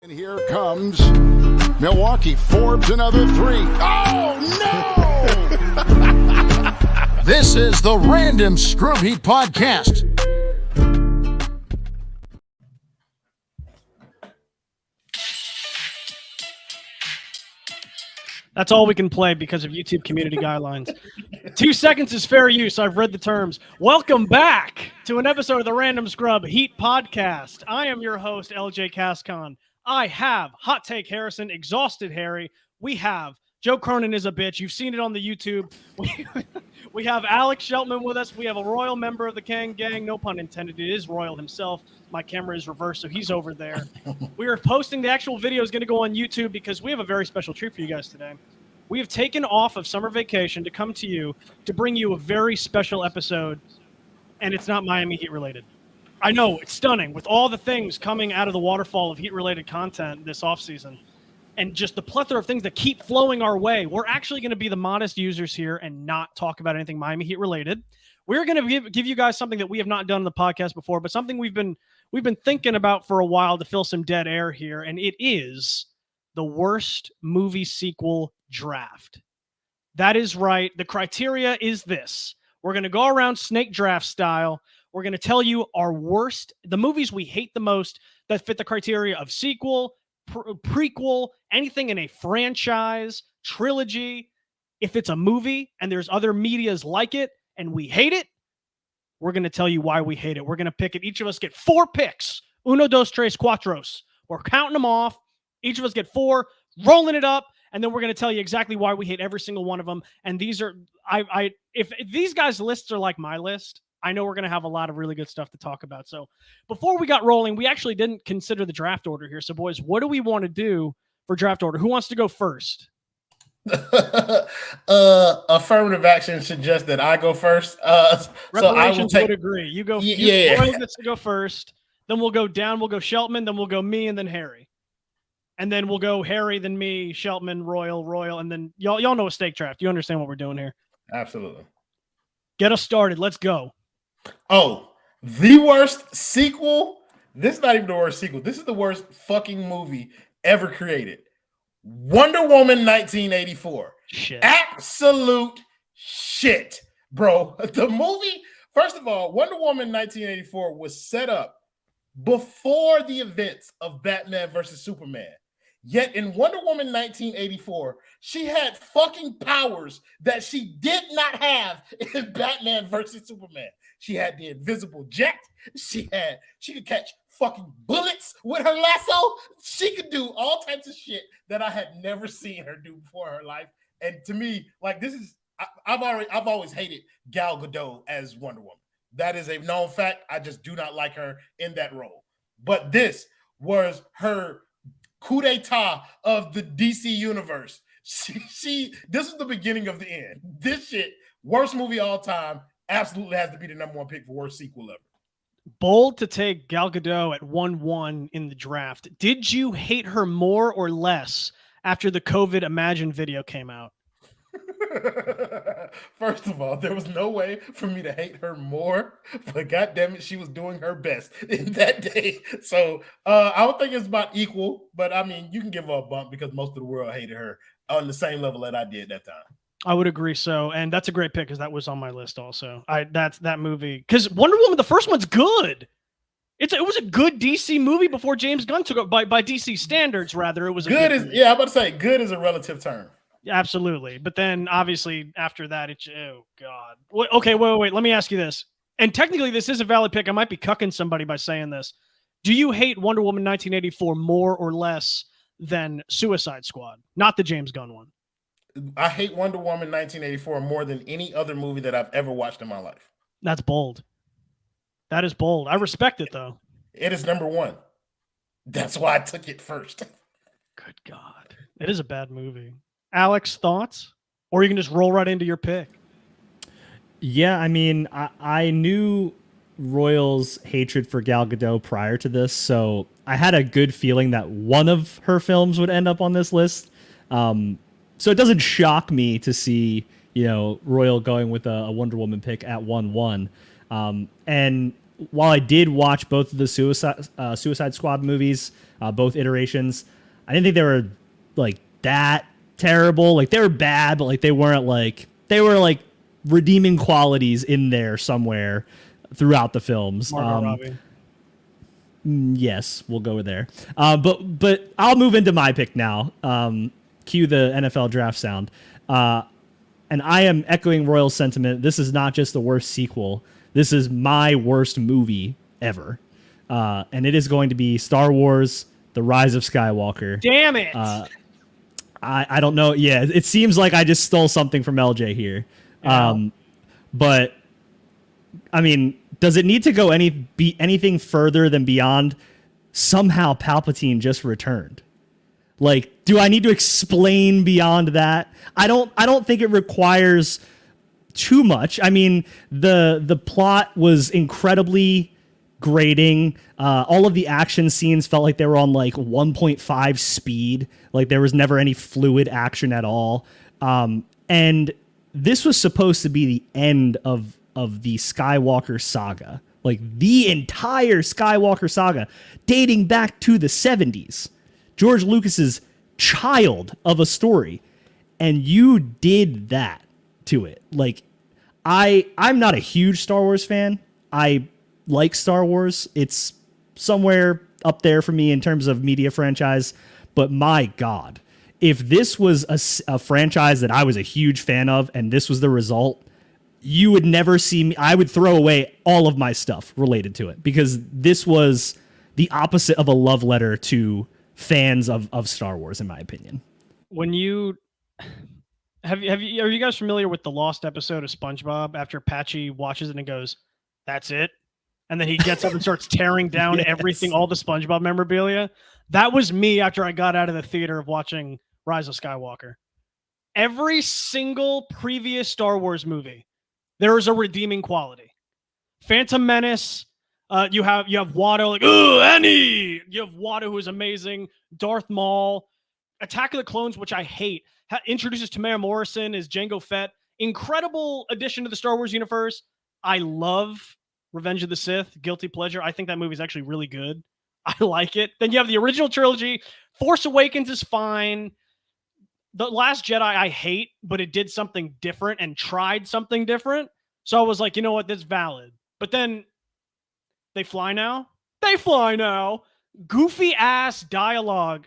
And here comes Milwaukee. Forbes another three. Oh, no! This is the Random Scrub Heat Podcast. That's all we can play because of YouTube community guidelines. 2 seconds is fair use. I've read the terms. Welcome back to an episode of the Random Scrub Heat Podcast. I am your host, LJ Cascon. I have Hot Take Harrison, Exhausted Harry. We have Joe Cronin is a bitch. You've seen it on the YouTube. We have Alex Sheltman with us. We have a royal member of the Kang Gang. No pun intended. It is royal himself. My camera is reversed, so he's over there. We are posting the actual video is going to go on YouTube because we have a very special treat for you guys today. We have taken off of summer vacation to come to you to bring you a very special episode, and it's not Miami Heat related. I know, it's stunning with all the things coming out of the waterfall of Heat-related content this offseason and just the plethora of things that keep flowing our way. We're actually going to be the modest users here and not talk about anything Miami Heat related. We're going to give you guys something that we have not done on the podcast before, but something we've been thinking about for a while to fill some dead air here, and it is the worst movie sequel draft. That is right. The criteria is this. We're going to go around snake draft style. We're going to tell you our worst, the movies we hate the most that fit the criteria of sequel, prequel, anything in a franchise, trilogy. If it's a movie and there's other medias like it and we hate it, we're going to tell you why we hate it. We're going to pick it. Each of us get 4 picks. Uno, dos, tres, cuatros. We're counting them off. Each of us get 4, rolling it up, and then we're going to tell you exactly why we hate every single one of them. And these are, if these guys' lists are like my list, I know we're going to have a lot of really good stuff to talk about. So before we got rolling, we actually didn't consider the draft order here. So boys, what do we want to do for draft order? Who wants to go first? Affirmative action suggests that I go first. So I will take. Would agree. You go. Yeah. Royal gets to go first. Then we'll go down. We'll go Sheltman. Then we'll go me, and then Harry. And then we'll go Harry, then me, Sheltman, Royal, and then y'all know a steak draft. You understand what we're doing here? Absolutely. Get us started. Let's go. Oh, the worst sequel. This is not even the worst sequel. This is the worst fucking movie ever created. Wonder Woman 1984. Shit. Absolute shit, bro. The movie, first of all, Wonder Woman 1984 was set up before the events of Batman versus Superman. Yet in Wonder Woman 1984, she had fucking powers that she did not have in Batman versus Superman. She had the invisible jet. She could catch fucking bullets with her lasso. She could do all types of shit that I had never seen her do before in her life. And to me, like, this is, I've always hated Gal Gadot as Wonder Woman. That is a known fact. I just do not like her in that role. But this was her coup d'etat of the DC universe. This was the beginning of the end. This shit, worst movie all time, absolutely has to be the number 1 pick for worst sequel ever. Bold to take Gal Gadot at 1-1 in the draft. Did you hate her more or less after the COVID Imagine video came out? First of all, there was no way for me to hate her more, but goddammit, she was doing her best in that day. So I don't think it's about equal, but I mean, you can give her a bump because most of the world hated her on the same level that I did that time. I would agree. So, and that's a great pick because that was on my list also. That's that movie because Wonder Woman, the first one's good. It was a good DC movie before James Gunn took it by DC standards. Rather, it was a good. Movie. I'm about to say good is a relative term. Absolutely. But then obviously after that, oh God. Okay, wait. Let me ask you this. And technically this is a valid pick. I might be cucking somebody by saying this. Do you hate Wonder Woman 1984 more or less than Suicide Squad? Not the James Gunn one. I hate Wonder Woman 1984 more than any other movie that I've ever watched in my life. That's bold. That is bold. I respect it though. It is number 1. That's why I took it first. Good God. It is a bad movie. Alex, thoughts? Or you can just roll right into your pick. Yeah, I mean, I knew Royal's hatred for Gal Gadot prior to this, so I had a good feeling that one of her films would end up on this list. So it doesn't shock me to see, Royal going with a Wonder Woman pick at 1-1. And while I did watch both of the Suicide Squad movies, both iterations, I didn't think they were like that terrible. Like they were bad, but like they weren't like they were like redeeming qualities in there somewhere throughout the films. Margot Robbie. Yes, we'll go there. But I'll move into my pick now. Cue the NFL draft sound. And I am echoing Royal's sentiment. This is not just the worst sequel. This is my worst movie ever. And it is going to be Star Wars: The Rise of Skywalker. Damn it. I don't know. Yeah, it seems like I just stole something from LJ here. Yeah. But I mean, does it need to go anything further than beyond somehow Palpatine just returned? Like, do I need to explain beyond that? I don't think it requires too much. I mean, the plot was incredibly grating. All of the action scenes felt like they were on like 1.5 speed. Like there was never any fluid action at all. And this was supposed to be the end of the Skywalker saga. Like the entire Skywalker saga dating back to the 70s. George Lucas's child of a story. And you did that to it. Like I'm not a huge Star Wars fan. I like Star Wars. It's somewhere up there for me in terms of media franchise. But my God, if this was a franchise that I was a huge fan of and this was the result, you would never see me. I would throw away all of my stuff related to it because this was the opposite of a love letter to fans of Star Wars, in my opinion. When you are you guys familiar with the lost episode of SpongeBob after Patchy watches it and goes, "That's it," and then he gets up and starts tearing down Yes. everything, all the SpongeBob memorabilia? That was me after I got out of the theater of watching Rise of Skywalker. Every single previous Star Wars movie, there is a redeeming quality. Phantom Menace, you have Watto, like, "Ooh, Annie!" You have Watto, who is amazing. Darth Maul. Attack of the Clones, which I hate, introduces Tamara Morrison as Jango Fett. Incredible addition to the Star Wars universe. I love Revenge of the Sith, guilty pleasure. I think that movie is actually really good. I like it. Then you have the original trilogy. Force Awakens is fine. The Last Jedi I hate, but it did something different and tried something different. So I was like, you know what, that's valid. But then they fly now. They fly now. Goofy ass dialogue.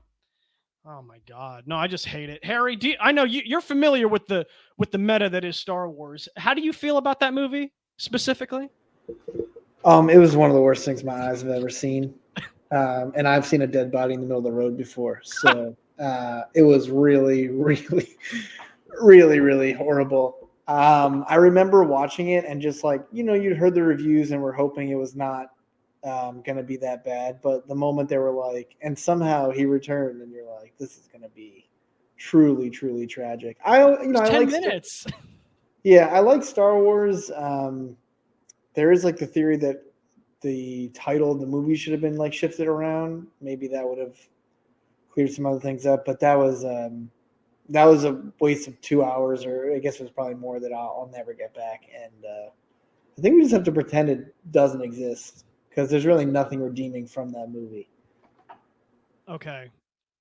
Oh my God. No, I just hate it. Harry, I know you're familiar with the meta that is Star Wars. How do you feel about that movie specifically? It was one of the worst things my eyes have ever seen. And I've seen a dead body in the middle of the road before. So it was really, really, really, really horrible. I remember watching it and just like, you'd heard the reviews and were hoping it was not going to be that bad. But the moment they were like, and somehow he returned, and you're like, this is going to be truly, truly tragic. I 10 like minutes. I like Star Wars. There is like the theory that the title of the movie should have been like shifted around. Maybe that would have cleared some other things up. But that was a waste of 2 hours, or I guess it was probably more that I'll never get back. And I think we just have to pretend it doesn't exist because there's really nothing redeeming from that movie. Okay,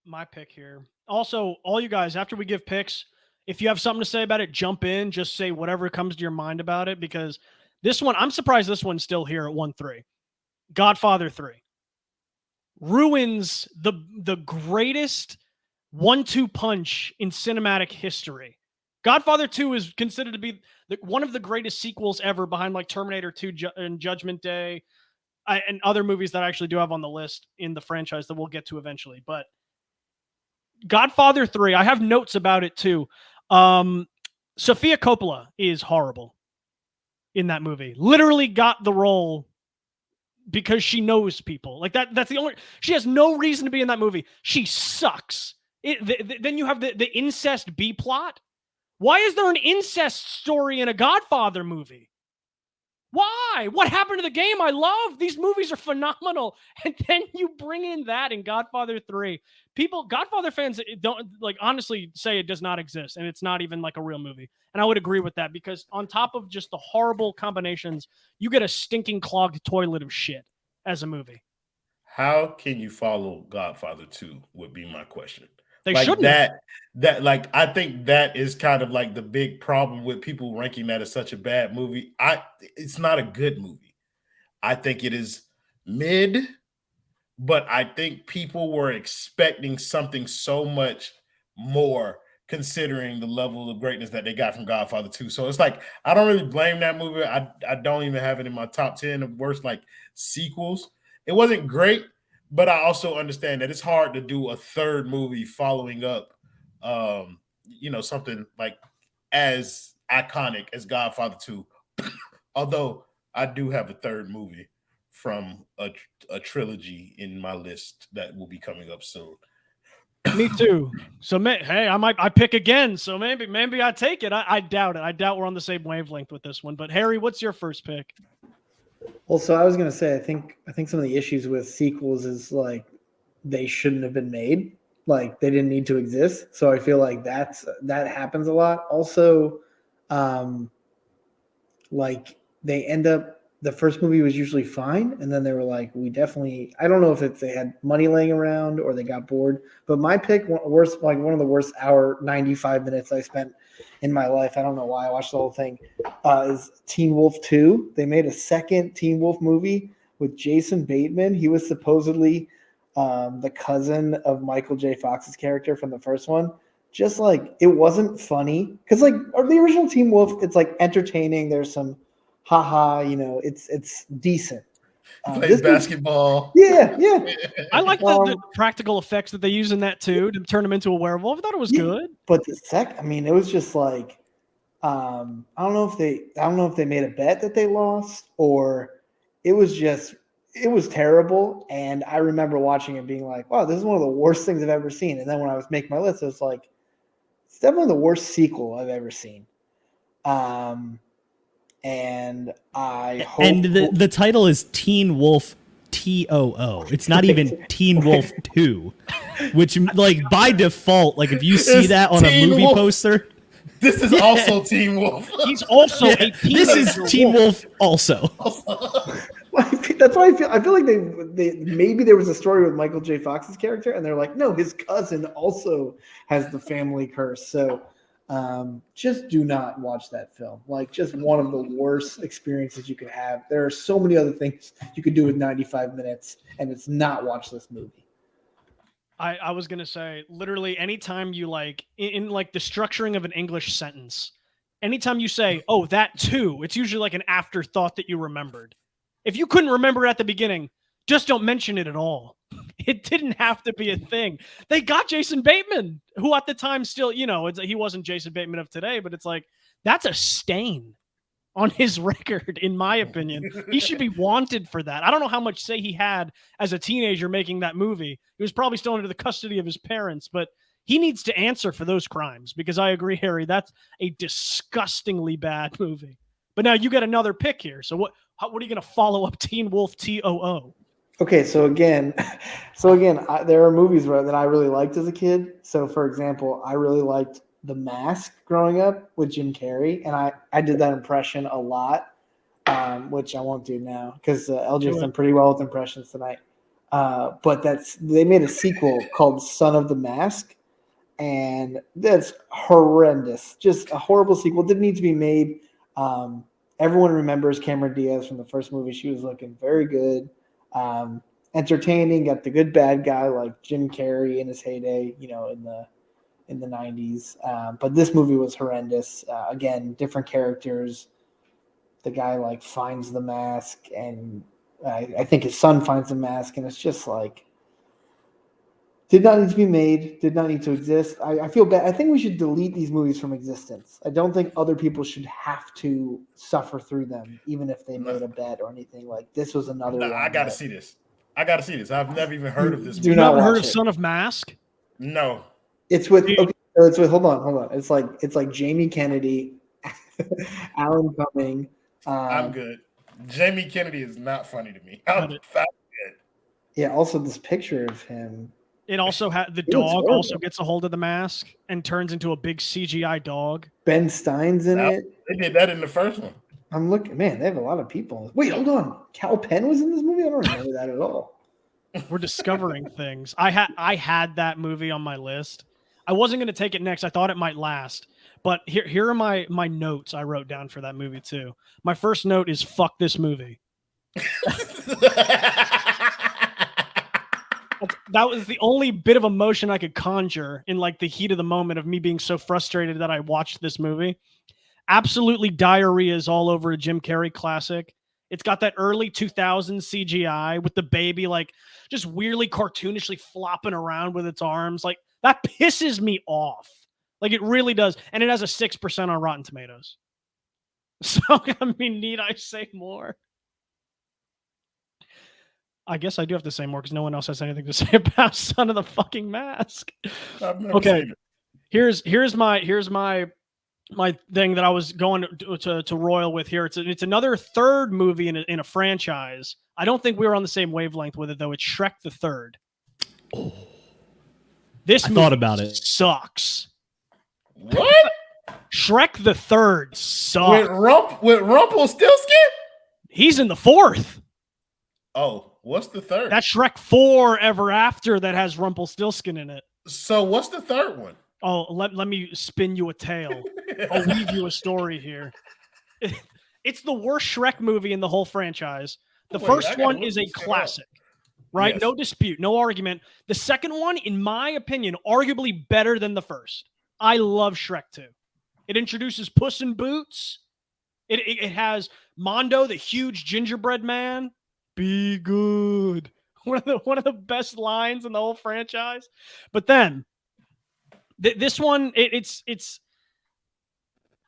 my pick here. Also, all you guys, after we give picks, if you have something to say about it, jump in. Just say whatever comes to your mind about it, because this one, I'm surprised this one's still here at 1-3. Godfather 3 ruins the greatest 1-2 punch in cinematic history. Godfather 2 is considered to be one of the greatest sequels ever, behind like Terminator 2 and Judgment Day, and other movies that I actually do have on the list in the franchise that we'll get to eventually. But Godfather 3, I have notes about it too. Sofia Coppola is horrible in that movie. Literally got the role because she knows people. Like that's the only, she has no reason to be in that movie. She sucks. Then you have the incest B plot. Why is there an incest story in a Godfather movie? Why? What happened to the game I love? These movies are phenomenal. And then you bring in that in Godfather 3. Godfather fans don't honestly say it does not exist and it's not even like a real movie. And I would agree with that because on top of just the horrible combinations, you get a stinking clogged toilet of shit as a movie. How can you follow Godfather 2 would be my question. They Like shouldn't have. I think that is kind of like the big problem with people ranking that as such a bad movie. It's not a good movie. I think it is mid, but I think people were expecting something so much more considering the level of greatness that they got from Godfather 2. So it's like I don't really blame that movie. I don't even have it in my top 10 of worst like sequels. It wasn't great, but I also understand that it's hard to do a third movie following up something like as iconic as Godfather 2. Although I do have a third movie from a trilogy in my list that will be coming up soon. Me too. So hey, I pick again. So maybe I take it. I doubt it. I doubt we're on the same wavelength with this one. But Harry, what's your first pick? Well, so I was gonna say, I think some of the issues with sequels is like they shouldn't have been made. Like they didn't need to exist. So I feel like that happens a lot. Also, like they end up the first movie was usually fine, and then they were like, I don't know if they had money laying around or they got bored. But my pick, one of the worst hour 95 minutes I spent in my life. I don't know why I watched the whole thing. Is Teen Wolf 2. They made a second Teen Wolf movie with Jason Bateman. He was supposedly the cousin of Michael J. Fox's character from the first one. Just like it wasn't funny because like the original Teen Wolf, it's like entertaining. There's some haha, it's decent. Plays basketball. Yeah. I like the practical effects that they use in that too to turn him into a werewolf. I thought it was good. But it was just like I don't know if they made a bet that they lost or it was terrible. And I remember watching it being like, wow, this is one of the worst things I've ever seen. And then when I was making my list, it was like, it's definitely the worst sequel I've ever seen. And I hope. And the title is Teen Wolf TOO. It's not even Teen Wolf 2, which like by default, like if you see that on a movie poster, this is also Teen Wolf. He's also a teenager. This is Teen Wolf also. That's why I feel like they maybe there was a story with Michael J. Fox's character, and they're like, no, his cousin also has the family curse. So just do not watch that film. Like, just one of the worst experiences you could have. There are so many other things you could do with 95 minutes, and it's not watch this movie. I was gonna say, literally, anytime you like in like the structuring of an English sentence, anytime you say, "Oh, that too," it's usually like an afterthought that you remembered. If you couldn't remember it at the beginning, just don't mention it at all. It didn't have to be a thing. They got Jason Bateman, who at the time still, he wasn't Jason Bateman of today, but it's like, that's a stain on his record, in my opinion. He should be wanted for that. I don't know how much say he had as a teenager making that movie. He was probably still under the custody of his parents, but he needs to answer for those crimes because I agree, Harry, that's a disgustingly bad movie. But now you get another pick here. So what are you going to follow up Teen Wolf TOO? Okay, so again, there are movies that I really liked as a kid. So, for example, I really liked The Mask growing up with Jim Carrey, and I did that impression a lot, which I won't do now because LJ's done pretty well with impressions tonight. But they made a sequel called Son of the Mask, and that's horrendous. Just a horrible sequel. Didn't need to be made. Everyone remembers Cameron Diaz from the first movie. She was looking very good. Entertaining, got the good bad guy like Jim Carrey in his heyday, in the 90s. But this movie was horrendous. Again, different characters. The guy like finds the mask, and I think his son finds the mask, and it's just like did not need to be made, did not need to exist. I feel bad. I think we should delete these movies from existence. I don't think other people should have to suffer through them, even if they made a bet or anything. Like this was another one. I gotta see this. I've never even heard of this. You never heard of Son of Mask? No. It's with hold on. It's like Jamie Kennedy, Alan Cumming. I'm good. Jamie Kennedy is not funny to me. Yeah. Also, this picture of him. It also had the He looks dog horrible. also gets a hold of the mask and turns into a big CGI dog. Ben Stein's in it. They did that in the first one. I'm looking. Man, they have a lot of people. Wait, hold on. Cal Penn was in this movie. I don't remember that at all. We're discovering things. I had that movie on my list. I wasn't going to take it next. I thought it might last. But here are my notes I wrote down for that movie too. My first note is fuck this movie. That was the only bit of emotion I could conjure in like the heat of the moment of me being so frustrated that I watched this movie. Absolutely diarrhea is all over a Jim Carrey classic. It's got that early 2000s CGI with the baby like just weirdly cartoonishly flopping around with its arms. Like that pisses me off. Like it really does. And it has a 6% on Rotten Tomatoes. So, I mean, need I say more? I guess I do have to say more because no one else has anything to say about Son of the fucking Mask. Okay. Here's my thing that I was going to royal with here. It's another third movie in a franchise. I don't think we were on the same wavelength with it though. It's Shrek the Third. Oh. This I movie thought about it. Sucks. What? Shrek the Third sucks. With Rumpelstiltskin? He's in the fourth. Oh, what's the third? That's Shrek 4 Ever After that has Rumpelstiltskin in it. So what's the third one? Oh, let me spin you a tale. I'll weave you a story here. It's the worst Shrek movie in the whole franchise. The first one is a classic, right? Yes. No dispute, no argument. The second one, in my opinion, arguably better than the first. I love Shrek 2. It introduces Puss in Boots. It has Mondo, the huge gingerbread man. Be good. One of the best lines in the whole franchise. But then this one, it's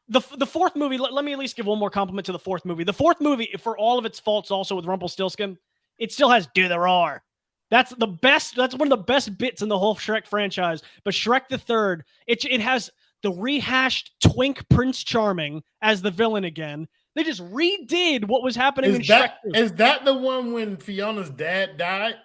the fourth movie. Let me at least give one more compliment to the fourth movie. The fourth movie, for all of its faults, also with Rumpelstiltskin, it still has "Do the Roar." That's the best. That's one of the best bits in the whole Shrek franchise. But Shrek the Third, it has the rehashed twink Prince Charming as the villain again. They just redid what was happening in Shrek 2. Is that the one when Fiona's dad died?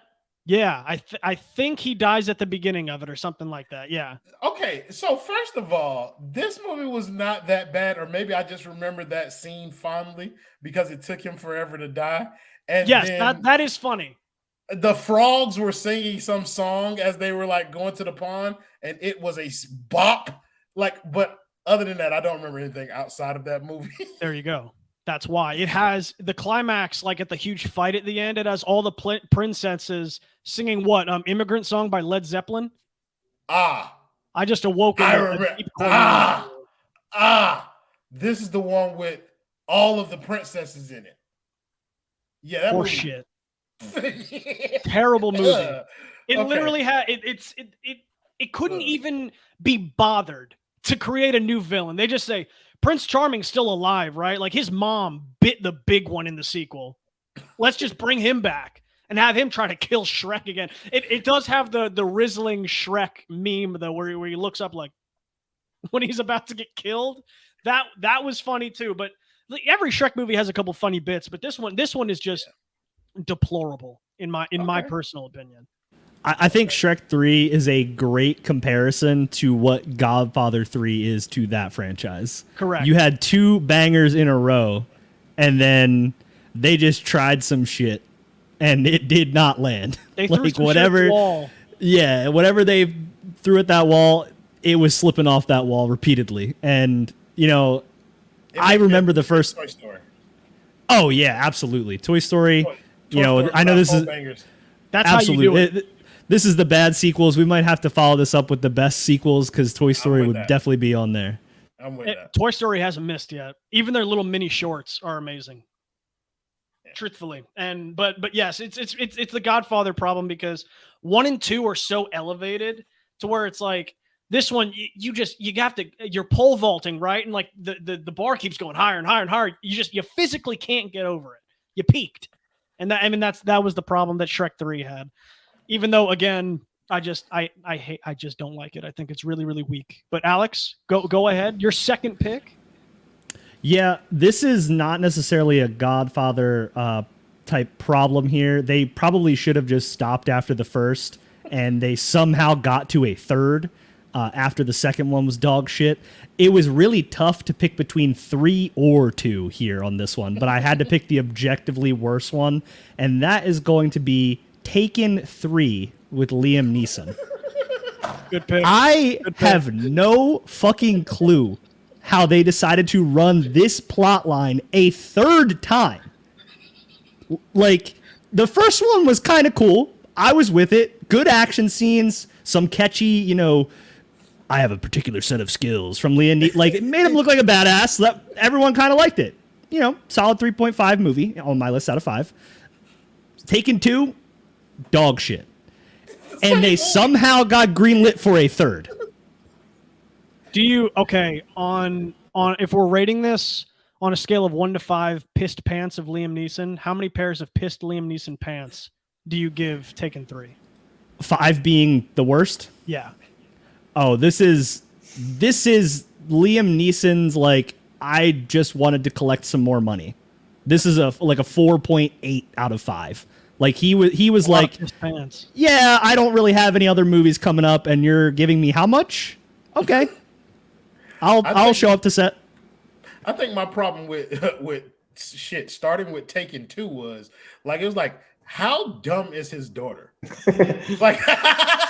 Yeah, I think he dies at the beginning of it or something like that. Yeah. Okay, so first of all, this movie was not that bad, or maybe I just remember that scene fondly because it took him forever to die. And yes, then that is funny. The frogs were singing some song as they were like going to the pond, and it was a bop. But other than that, I don't remember anything outside of that movie. There you go. That's why it has the climax, like at the huge fight at the end. It has all the princesses singing what? Immigrant Song by Led Zeppelin. I just awoke. I remember. This is the one with all of the princesses in it. Yeah, that was shit. Terrible movie. It literally had it couldn't even be bothered to create a new villain. They just say Prince Charming's still alive, right? Like his mom bit the big one in the sequel. Let's just bring him back and have him try to kill Shrek again. It does have the Rizzling Shrek meme though, where he looks up like when he's about to get killed. That was funny too. But every Shrek movie has a couple funny bits, but this one is just deplorable in my personal opinion. I think Shrek 3 is a great comparison to what Godfather 3 is to that franchise. Correct. You had two bangers in a row, and then they just tried some shit, and it did not land. They threw some shit at the wall. Yeah, whatever they threw at that wall, it was slipping off that wall repeatedly. And, I remember the first... Toy Story. Oh, yeah, absolutely. Toy Story, I know this is... Bangers. That's absolutely. how you do it. This is the bad sequels. We might have to follow this up with the best sequels because Toy Story would definitely be on there. I'm with that. Toy Story hasn't missed yet. Even their little mini shorts are amazing. Yeah. Truthfully. But yes, it's the Godfather problem because 1 and 2 are so elevated to where it's like this one you're pole vaulting, right? And like the bar keeps going higher and higher and higher. You physically can't get over it. You peaked. And that was the problem that Shrek 3 had. Even though, again, I just don't like it. I think it's really, really weak. But Alex, go ahead. Your second pick. Yeah, this is not necessarily a Godfather type problem here. They probably should have just stopped after the first, and they somehow got to a third after the second one was dog shit. It was really tough to pick between 3 or 2 here on this one, but I had to pick the objectively worse one, and that is going to be Taken 3 with Liam Neeson. Good pick. I Good pick. have no fucking clue how they decided to run this plot line a third time. Like, the first one was kind of cool. I was with it. Good action scenes, some catchy, I have a particular set of skills from Liam. Like, it made him look like a badass. That everyone kind of liked it. Solid 3.5 movie on my list out of 5. Taken 2, dog shit. And they somehow got greenlit for a third. Do you on if we're rating this on a scale of 1 to 5 pissed pants of Liam Neeson, how many pairs of pissed Liam Neeson pants do you give Taken 3? 5 being the worst? Yeah. Oh, this is Liam Neeson's like, I just wanted to collect some more money. This is a 4.8 out of 5. Like he was like, yeah, I don't really have any other movies coming up, and you're giving me how much? Okay, I'll show up to set. I think my problem with shit starting with Taken 2 was like, it was like, how dumb is his daughter? Like,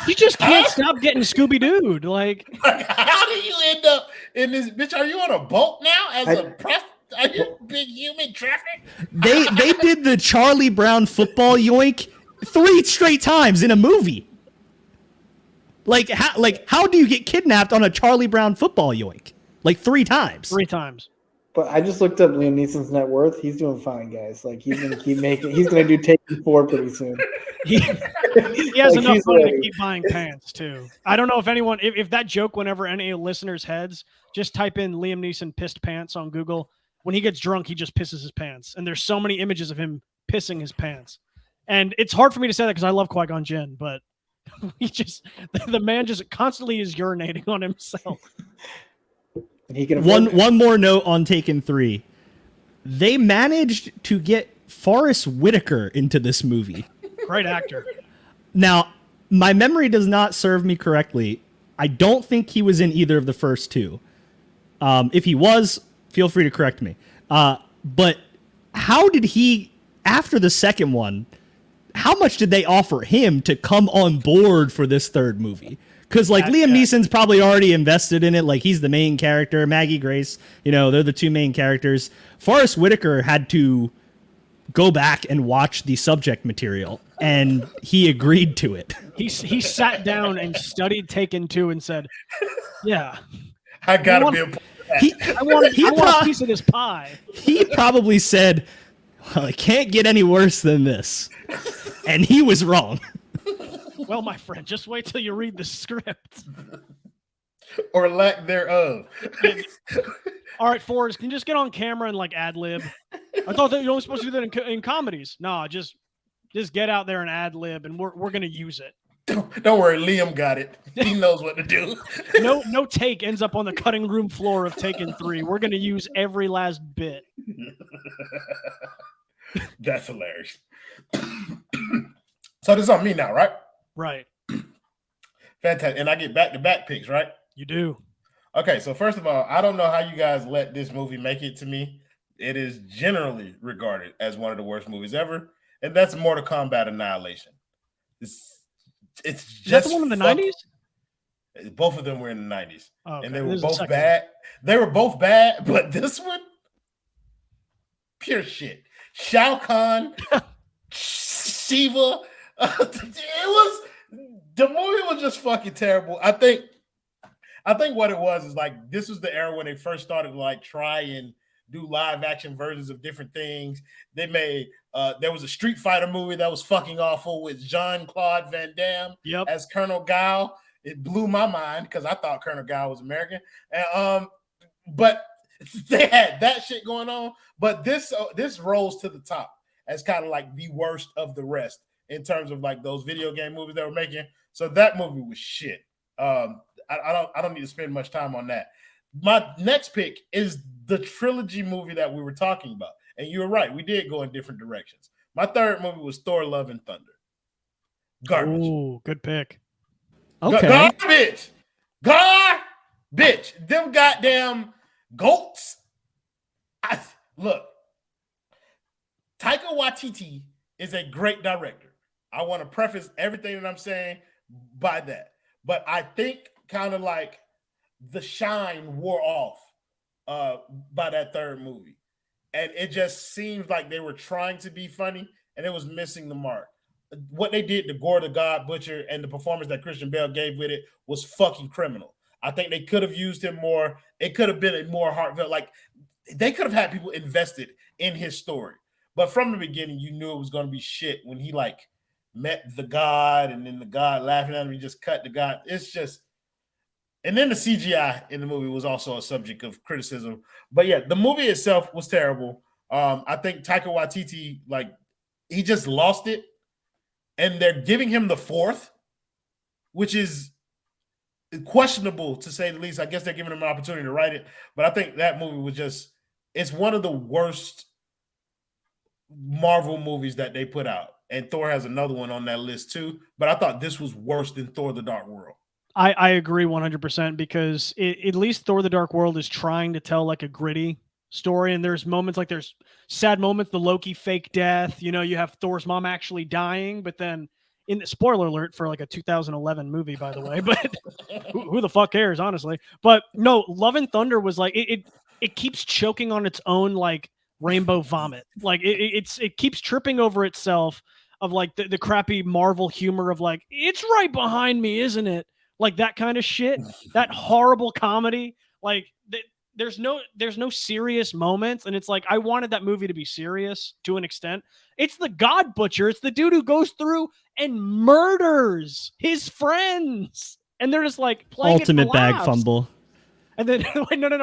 you just can't stop getting Scooby-Dooed. Like, how do you end up in this bitch? Are you on a boat now as a press? Are you big human traffic? They did the Charlie Brown football yoink 3 straight times in a movie. Like how do you get kidnapped on a Charlie Brown football yoink? Like 3 times. 3 times. But I just looked up Liam Neeson's net worth. He's doing fine, guys. Like, he's gonna keep making. He's gonna do Taken 4 pretty soon. He has enough money to keep buying pants too. I don't know if anyone, if that joke went over any listeners' heads, just type in Liam Neeson pissed pants on Google. When he gets drunk, he just pisses his pants, and there's so many images of him pissing his pants. And it's hard for me to say that because I love Qui-Gon Jinn, but the man just constantly is urinating on himself. He can one more note on Taken 3. They managed to get Forrest Whitaker into this movie. Great actor. Now, my memory does not serve me correctly. I don't think he was in either of the first 2. If he was, feel free to correct me. But how did he, after the second one, how much did they offer him to come on board for this third movie? Because Liam Neeson's probably already invested in it. Like, he's the main character. Maggie Grace, they're the 2 main characters. Forrest Whitaker had to go back and watch the subject material, and he agreed to it. He sat down and studied Taken 2 and said, yeah. I gotta be a I want a piece of this pie. He probably said, well, it can't get any worse than this. And he was wrong. Well, my friend, just wait till you read the script. Or lack thereof. All right, Forrest, can you just get on camera and ad-lib? I thought that you're only supposed to do that in comedies. No, just get out there and ad-lib, and we're going to use it. Don't worry, Liam got it. He knows what to do. No take ends up on the cutting room floor of Taken 3. We're going to use every last bit. That's hilarious. So this is on me now, right? Right. Fantastic. And I get back-to-back picks, right? You do. Okay, so first of all, I don't know how you guys let this movie make it to me. It is generally regarded as one of the worst movies ever, and that's Mortal Kombat Annihilation. It's just the one in the 90s? Both of them were in the 90s. Oh, okay. And they were both bad. They were both bad, but this one, pure shit. Shao Kahn, Shiva. The movie was just fucking terrible. I think what it was is this was the era when they first started to try and do live action versions of different things. They made there was a Street Fighter movie that was fucking awful with Jean-Claude Van Damme as Colonel Guile. It blew my mind because I thought Colonel Guile was American. And but they had that shit going on. But this rolls to the top as kind of the worst of the rest in terms of those video game movies they were making. So that movie was shit. I don't need to spend much time on that. My next pick is the trilogy movie that we were talking about. And you were right. We did go in different directions. My third movie was Thor: Love and Thunder. Garbage. Ooh, good pick. Okay. Garbage. Garbage. Them goddamn goats. Look, Taika Waititi is a great director. I want to preface everything that I'm saying by that. But I think kind of like the shine wore off by that third movie. And it just seems like they were trying to be funny and it was missing the mark. What they did to Gore the God Butcher and the performance that Christian Bale gave with it was fucking criminal. I think they could have used him more. It could have been a more heartfelt, like they could have had people invested in his story. But from the beginning, you knew it was going to be shit when he like met the God and then the God laughing at him, he just cut the God. It's just, and then the CGI in the movie was also a subject of criticism. But yeah, the movie itself was terrible. I think Taika Waititi, like, he just lost it. And they're giving him the fourth, which is questionable to say the least. I guess they're giving him an opportunity to write it. But I think that movie was just, it's one of the worst Marvel movies that they put out. And Thor has another one on that list too. But I thought this was worse than Thor: The Dark World. I agree 100% because at least Thor: The Dark World is trying to tell like a gritty story, and there's moments like there's sad moments, the Loki fake death, you know, you have Thor's mom actually dying, but then in the spoiler alert for like a 2011 movie, by the way, but who the fuck cares, honestly. But no, Love and Thunder was like it keeps choking on its own like rainbow vomit. Like it keeps tripping over itself of like the crappy Marvel humor of like, it's right behind me, isn't it? Like that kind of shit, that horrible comedy. Like there's no serious moments, and it's like I wanted that movie to be serious to an extent. It's the God Butcher. It's the dude who goes through and murders his friends, and they're just like playing Ultimate it for bag laughs. fumble. And then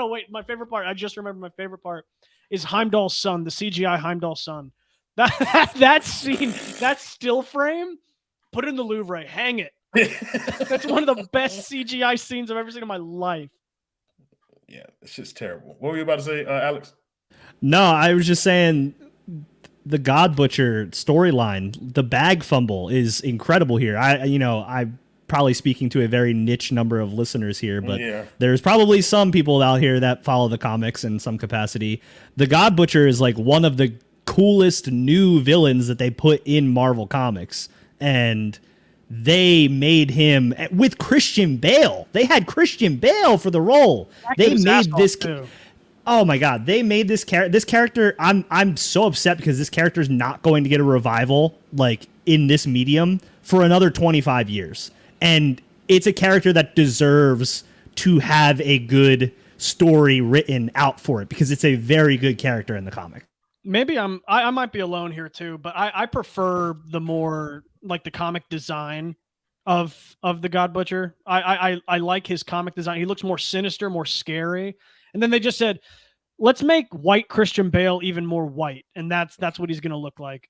wait. My favorite part. I just remember my favorite part is Heimdall's son, the CGI Heimdall's son. That scene, that still frame, put it in the Louvre, hang it. That's one of the best CGI scenes I've ever seen in my life. Yeah, it's just terrible. What were you about to say, Alex? No, I was just saying the God Butcher storyline, the bag fumble is incredible here. I'm probably speaking to a very niche number of listeners here, but there's probably some people out here that follow the comics in some capacity. The God Butcher is like one of the coolest new villains that they put in Marvel Comics, and they made him with Christian Bale. They had Christian Bale for the role. They made this. Oh my God! They made this character. I'm so upset because this character is not going to get a revival like in this medium for another 25 years, and it's a character that deserves to have a good story written out for it because it's a very good character in the comic. Maybe I might be alone here too, but I prefer the more like the comic design of the God Butcher. I like his comic design. He looks more sinister, more scary. And then they just said, let's make white Christian Bale even more white, and that's what he's gonna look like.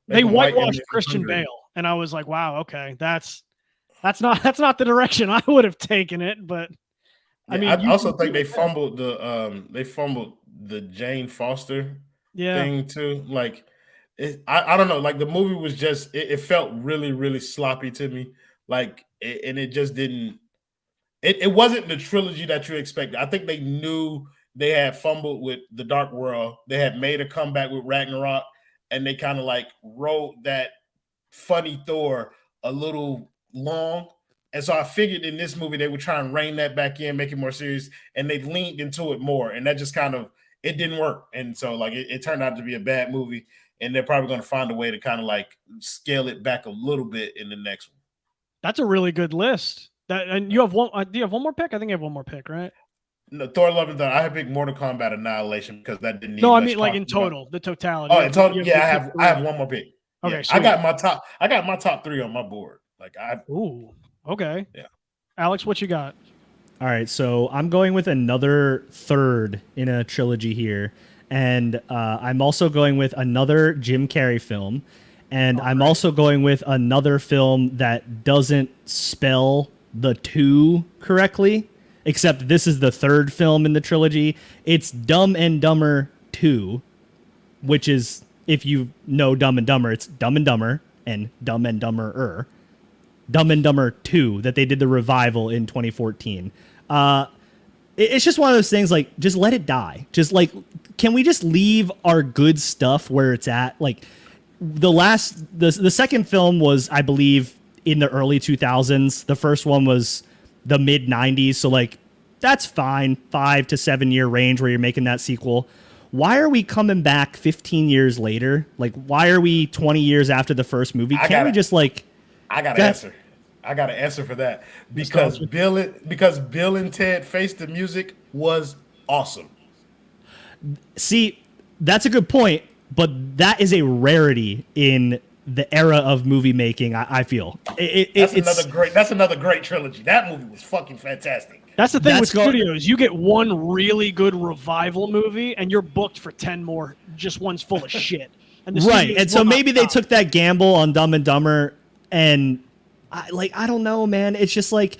They whitewashed Christian Bale, and I was like, wow, okay, that's not the direction I would have taken it. But I mean, I also think they fumbled the Jane Foster thing too. Like, I don't know. Like the movie was just it felt really, really sloppy to me. Like, and it just didn't. It wasn't the trilogy that you expected. I think they knew they had fumbled with The Dark World. They had made a comeback with Ragnarok, and they kind of like wrote that funny Thor a little long. And so I figured in this movie they would try and rein that back in, make it more serious, and they leaned into it more. And that just kind of it didn't work. And so like it turned out to be a bad movie, and they're probably going to find a way to kind of like scale it back a little bit in the next one. That's a really good list. And you have one. Do you have one more pick? I think you have one more pick, right? No, Thor: Love and Thunder. I have picked Mortal Kombat Annihilation because that didn't need No, I mean like in total, the totality. Oh, in total, yeah, I have one more pick. Okay, yeah. I got my top 3 on my board. Like Ooh, okay. Yeah. Alex, what you got? All right, so I'm going with another third in a trilogy here, and I'm also going with another Jim Carrey film, and I'm also going with another film that doesn't spell the 2 correctly. except this is the third film in the trilogy. It's Dumb and Dumber 2, which is, if you know Dumb and Dumber, it's Dumb and Dumber and Dumb and Dumber-er. Dumb and Dumber 2 that they did the revival in 2014. It's just one of those things, like, just let it die. Just, like, can we just leave our good stuff where it's at? Like, the second film was, I believe, in the early 2000s. The first one was the mid 90s. So, like, that's fine. 5 to 7 year range where you're making that sequel. Why are we coming back 15 years later? Like, why are we 20 years after the first movie? Can't we just, like... I got an answer for that. Because Bill and Ted Face the Music was awesome. See, that's a good point, but that is a rarity in the era of movie making, I feel. That's another great trilogy. That movie was fucking fantastic. That's the thing with studios. You get one really good revival movie, and you're booked for 10 more. Just one's full of shit. Right, and so maybe they took that gamble on Dumb and Dumber, and I don't know, man. It's just like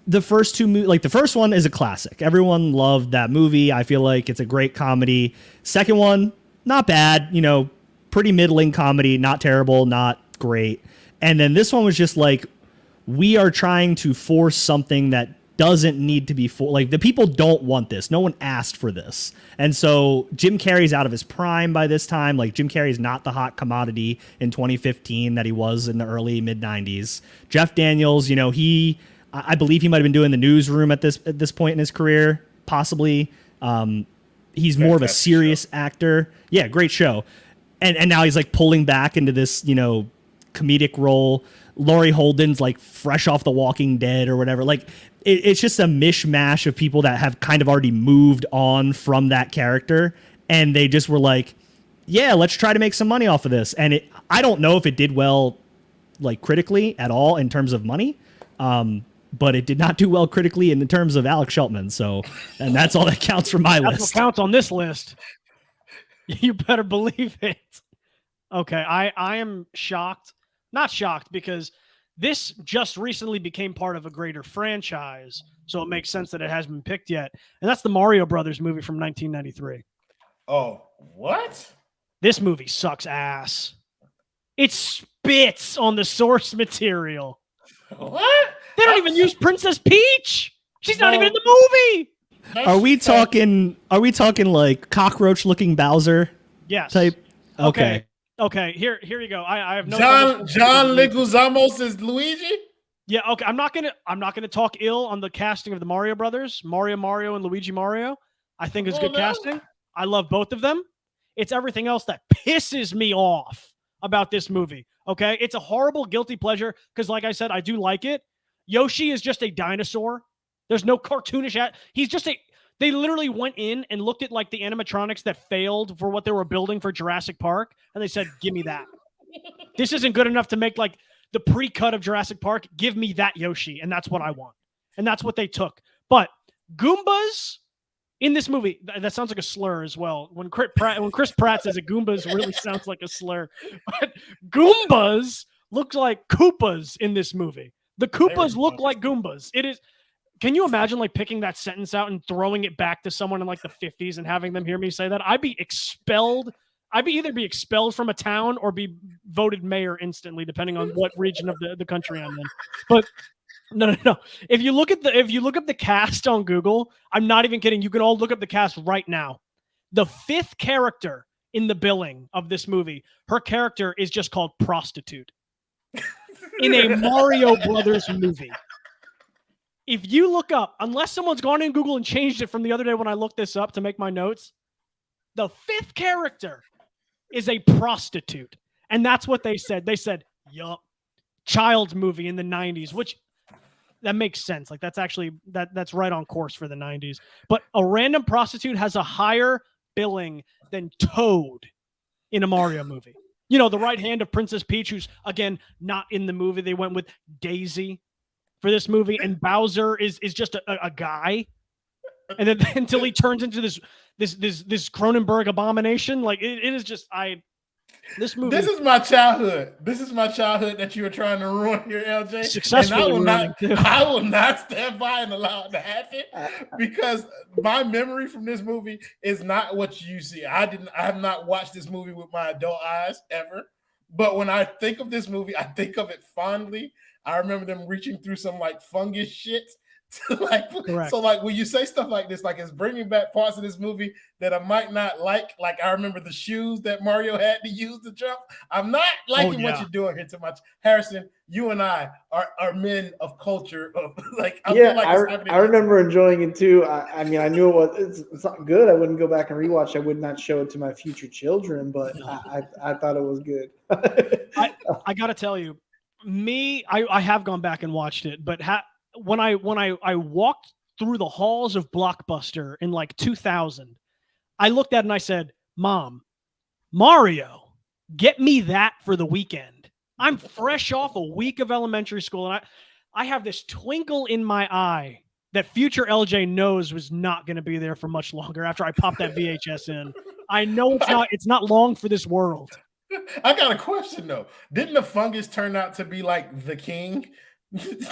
the first two movies. Like, the first one is a classic. Everyone loved that movie. I feel like it's a great comedy. Second one, not bad. You know, pretty middling comedy. Not terrible, not great. And then this one was just like, we are trying to force something that doesn't need to be like, the people don't want this. No one asked for this. And so Jim Carrey's out of his prime by this time. Like, Jim Carrey's not the hot commodity in 2015 that he was in the early mid 90s. Jeff Daniels, you know, I believe he might've been doing The Newsroom at this point in his career, possibly. He's more of a serious actor. Yeah. Great show. And now he's like pulling back into this, you know, comedic role. Laurie Holden's like fresh off The Walking Dead or whatever. Like, it's just a mishmash of people that have kind of already moved on from that character. And they just were like, yeah, let's try to make some money off of this. And I don't know if it did well, like, critically at all in terms of money. But it did not do well critically in terms of Alex Sheltman. So, and that's all that counts for my list. That's what counts on this list. You better believe it. Okay, I am shocked. Not shocked, because this just recently became part of a greater franchise, so it makes sense that it hasn't been picked yet. And that's the Mario Brothers movie from 1993. Oh, what? This movie sucks ass. It spits on the source material. What? They don't even use Princess Peach. She's not even in the movie. Are we talking like cockroach-looking Bowser? Yes. Type? Okay. Okay, here you go. I have no. John Leguizamo is Luigi. Yeah. Okay. I'm not gonna talk ill on the casting of the Mario Brothers, Mario, and Luigi Mario. I think it's good casting. I love both of them. It's everything else that pisses me off about this movie. Okay, it's a horrible guilty pleasure because, like I said, I do like it. Yoshi is just a dinosaur. There's no cartoonish. He's just a. They literally went in and looked at like the animatronics that failed for what they were building for Jurassic Park. And they said, give me that. This isn't good enough to make like the pre-cut of Jurassic Park. Give me that Yoshi. And that's what I want. And that's what they took. But Goombas in this movie, that sounds like a slur as well. When Chris Pratt says it, Goombas really sounds like a slur. But Goombas look like Koopas in this movie. The Koopas look like Goombas. It is. Can you imagine like picking that sentence out and throwing it back to someone in like the 50s and having them hear me say that? I'd be expelled. I'd either be expelled from a town or be voted mayor instantly, depending on what region of the country I'm in. But no. If you look up the cast on Google, I'm not even kidding. You can all look up the cast right now. The fifth character in the billing of this movie, her character is just called Prostitute in a Mario Brothers movie. If you look up, unless someone's gone in Google and changed it from the other day when I looked this up to make my notes, the fifth character is a prostitute. And that's what they said. They said, yup, child movie in the 90s, which that makes sense. Like that's actually, that's right on course for the 90s. But a random prostitute has a higher billing than Toad in a Mario movie. You know, the right hand of Princess Peach, who's, again, not in the movie. They went with Daisy for this movie, and Bowser is just a guy, and then until he turns into this Cronenberg abomination, like it is just This movie. This is my childhood. This is my childhood that you were trying to ruin here, LJ. Successfully and ruining, too. I will not stand by and allow it to happen because my memory from this movie is not what you see. I have not watched this movie with my adult eyes ever. But when I think of this movie, I think of it fondly. I remember them reaching through some like fungus shit. Correct. So like when you say stuff like this, like it's bringing back parts of this movie that I might not like. Like I remember the shoes that Mario had to use to jump. I'm not liking what you're doing here too much. Harrison, you and I are men of culture. I feel like I remember enjoying it too. I mean, I knew it's not good. I wouldn't go back and rewatch. I would not show it to my future children, but I thought it was good. I got to tell you, I have gone back and watched it, but when I walked through the halls of Blockbuster in like 2000, I looked at it and I said, Mom, Mario, get me that for the weekend. I'm fresh off a week of elementary school, and I have this twinkle in my eye that future LJ knows was not going to be there for much longer after I popped that VHS in. I know it's not long for this world. I got a question though. Didn't the fungus turn out to be like the king?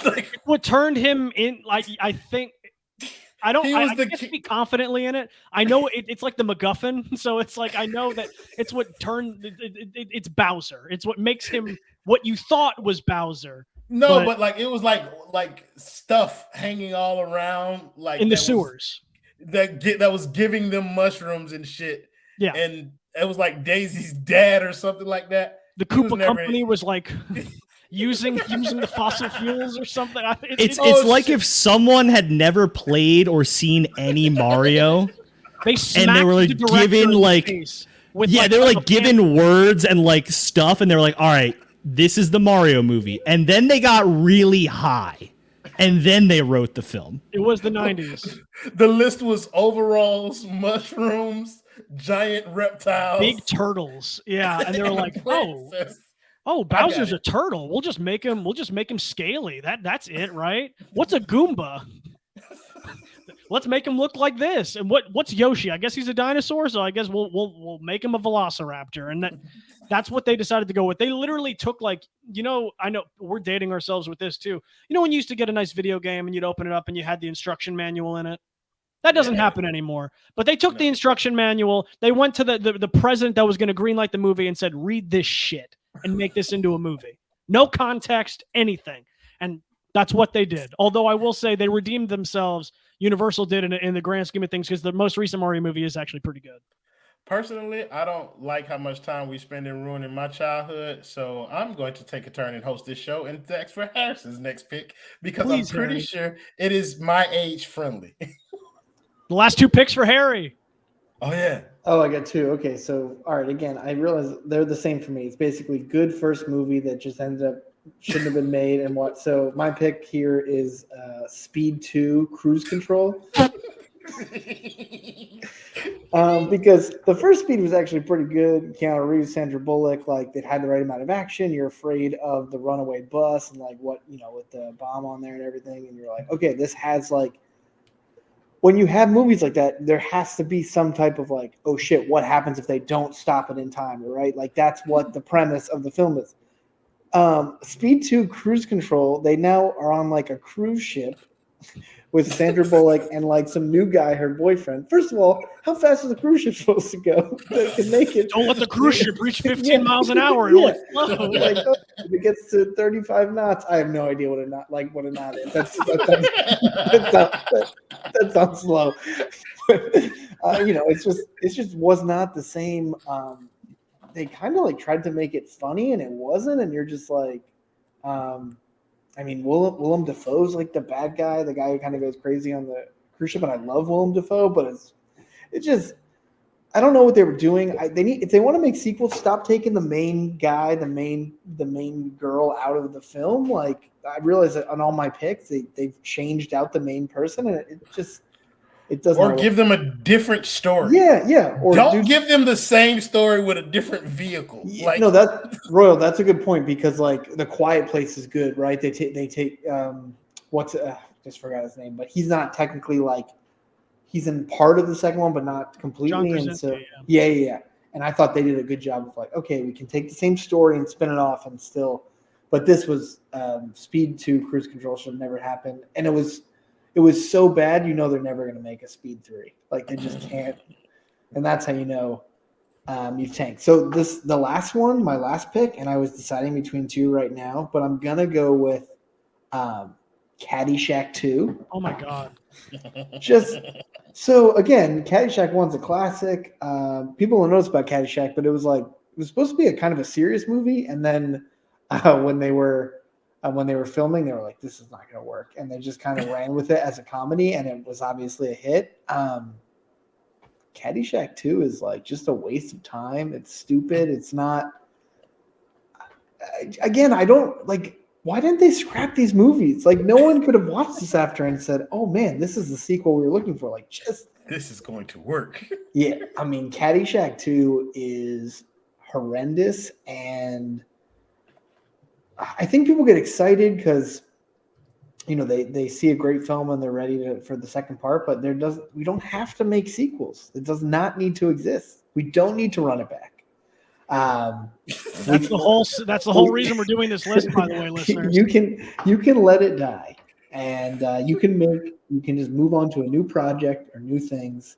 Like what turned him in? Like I think I don't. I can't speak confidently in it. I know it's like the MacGuffin, so it's like I know that it's what turned. It's Bowser. It's what makes him what you thought was Bowser. No, but like it was like stuff hanging all around, like in the sewers. That was giving them mushrooms and shit. Yeah, and it was like Daisy's dad or something like that. The Koopa Company was like using the fossil fuels or something. It's like if someone had never played or seen any Mario, and they were like given like they were like given words and like stuff, and they were like, all right, this is the Mario movie, and then they got really high, and then they wrote the film. It was the 90s. The list was overalls, mushrooms, giant reptiles, big turtles. Yeah, and they were like, oh, Bowser's a turtle. We'll just make him scaly. That's it, right? What's a Goomba? Let's make him look like this. And what's Yoshi? I guess he's a dinosaur, so I guess we'll make him a velociraptor. And that's what they decided to go with. They literally took I know we're dating ourselves with this too. You know when you used to get a nice video game and you'd open it up and you had the instruction manual in it? That doesn't happen anymore. But they took the instruction manual. They went to the president that was going to greenlight the movie and said, read this shit and make this into a movie. No context, anything. And that's what they did. Although I will say they redeemed themselves. Universal did in the grand scheme of things because the most recent Mario movie is actually pretty good. Personally, I don't like how much time we spend in ruining my childhood, so I'm going to take a turn and host this show and text for Harrison's next pick because I'm pretty sure it is my age friendly. The last two picks for Harry. Oh, yeah. Oh, I got two. Okay, so, all right, again, I realize they're the same for me. It's basically good first movie that just ended up shouldn't have been made and what. So my pick here is Speed 2 Cruise Control. Because the first Speed was actually pretty good. Keanu Reeves, Sandra Bullock, like they had the right amount of action. You're afraid of the runaway bus and like what, with the bomb on there and everything. And you're like, okay, this has like, when you have movies like that, there has to be some type of like, oh shit, what happens if they don't stop it in time, right? Like that's what the premise of the film is. Speed 2 Cruise Control, they now are on like a cruise ship with Sandra Bullock and like some new guy, her boyfriend. First of all, how fast is the cruise ship supposed to go? They can make it. Don't let the cruise ship reach 15 miles an hour. It'll explode. Like, if it gets to 35 knots, I have no idea what a knot is. That sounds slow. But, it just was not the same. They kind of like tried to make it funny and it wasn't. And you're just like, Willem Dafoe's like the bad guy, the guy who kind of goes crazy on the cruise ship. And I love Willem Dafoe, but it's just, I don't know what they were doing. If they want to make sequels, stop taking the main guy, the main girl out of the film. Like I realize that on all my picks, they've changed out the main person, and it doesn't. Or give them a different story. Yeah. Or don't give them the same story with a different vehicle. That's a good point because like The Quiet Place is good, right? They take just forgot his name, but he's not technically like. He's in part of the second one, but not completely. John and so, Krasinski, yeah. And I thought they did a good job of like, okay, we can take the same story and spin it off and still, but this was Speed 2 Cruise Control should have never happened. And it was so bad, they're never going to make a Speed 3. Like they just can't. And that's how you've tanked. So the last one, my last pick, and I was deciding between two right now, but I'm going to go with Caddyshack 2. Oh my God. So again, Caddyshack 1's a classic. People will notice about Caddyshack, but it was supposed to be a kind of a serious movie, and then when they were filming, they were like, "This is not going to work," and they just kind of ran with it as a comedy, and it was obviously a hit. Caddyshack 2 is like just a waste of time. It's stupid. It's not. Again, I don't like. Why didn't they scrap these movies? Like, no one could have watched this after and said, "Oh man, this is the sequel we were looking for." Like, just this is going to work. Yeah, I mean, Caddyshack 2 is horrendous, and I think people get excited because they see a great film and they're ready for the second part. But we don't have to make sequels. It does not need to exist. We don't need to run it back. That's the whole reason we're doing this list, by the way, listeners. You can let it die, and you can just move on to a new project or new things.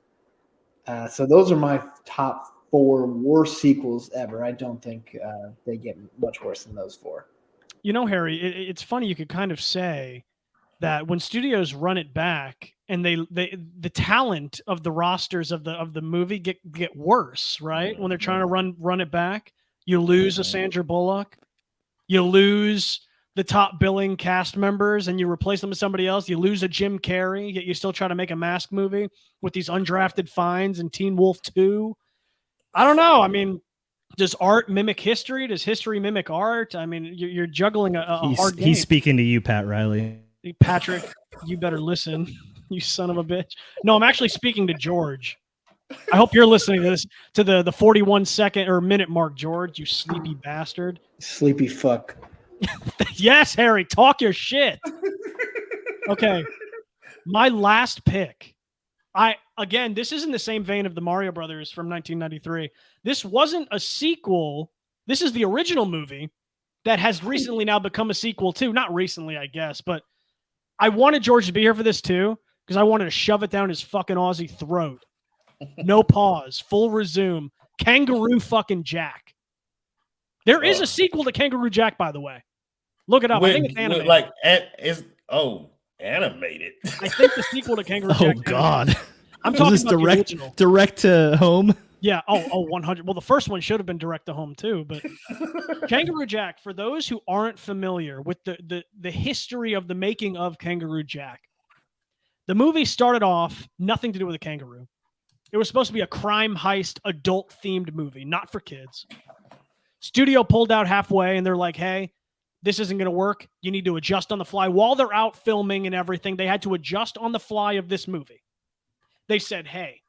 So those are my top 4 worst sequels ever. I don't think they get much worse than those 4. Harry, it's funny. You could kind of say that when studios run it back and the talent of the rosters of the movie get worse, right? When they're trying to run it back, you lose a Sandra Bullock, you lose the top billing cast members, and you replace them with somebody else. You lose a Jim Carrey, yet you still try to make a Mask movie with these undrafted finds and Teen Wolf 2. I don't know. I mean, does art mimic history? Does history mimic art? I mean, you're juggling a hard game. He's speaking to you, Pat Riley. Patrick, you better listen, you son of a bitch. No, I'm actually speaking to George. I hope you're listening to this, to the 41 second or minute mark, George, you sleepy bastard. Sleepy fuck. Yes, Harry, talk your shit. Okay. My last pick. Again, this is in the same vein of the Mario Brothers from 1993. This wasn't a sequel. This is the original movie that has recently now become a sequel too. Not recently, I guess, but I wanted George to be here for this too, because I wanted to shove it down his fucking Aussie throat. No pause, full resume. Kangaroo fucking Jack. There is a sequel to Kangaroo Jack, by the way. Look it up. I think it's animated. Animated. I think the sequel to Kangaroo Jack. Oh God. I'm talking this about direct to home. Yeah. Oh, 100. Well, the first one should have been direct to home too, but Kangaroo Jack, for those who aren't familiar with the history of the making of Kangaroo Jack, the movie started off nothing to do with a kangaroo. It was supposed to be a crime heist, adult themed movie, not for kids. Studio pulled out halfway and they're like, "Hey, this isn't going to work. You need to adjust on the fly." While they're out filming and everything, they had to adjust on the fly of this movie. They said, "Hey,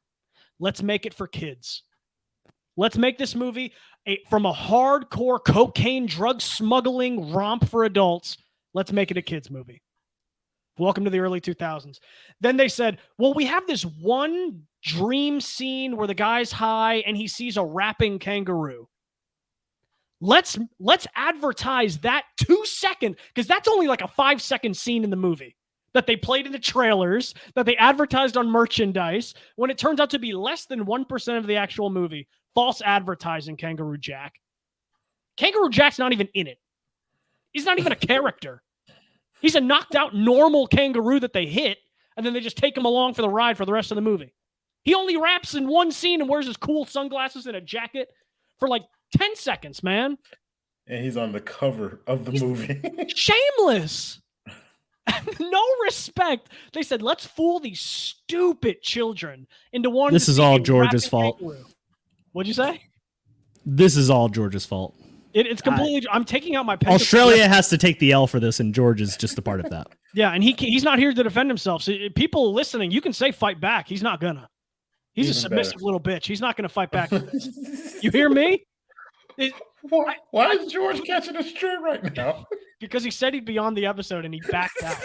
let's make it for kids. Let's make this movie from a hardcore cocaine drug smuggling romp for adults. Let's make it a kids movie." Welcome to the early 2000s. Then they said, "Well, we have this one dream scene where the guy's high and he sees a rapping kangaroo. Let's advertise that 2 second, because that's only like a 5-second scene in the movie that they played in the trailers, that they advertised on merchandise, when it turns out to be less than 1% of the actual movie. False advertising, Kangaroo Jack. Kangaroo Jack's not even in it. He's not even a character. He's a knocked out normal kangaroo that they hit, and then they just take him along for the ride for the rest of the movie. He only raps in one scene and wears his cool sunglasses and a jacket for like 10 seconds, man. And he's on the cover of the movie. Shameless. No respect. They said, let's fool these stupid children into wanting This to is see all a George's rapping fault. kangaroo. What'd you say? This is all George's fault. It's completely. I'm taking out my pen. Australia has to take the L for this, and George is just a part of that. Yeah, and he's not here to defend himself. So people listening, you can say fight back. He's not gonna. He's a submissive little bitch. He's not gonna fight back. You hear me? Why is George catching a string right now? Because he said he'd be on the episode and he backed out.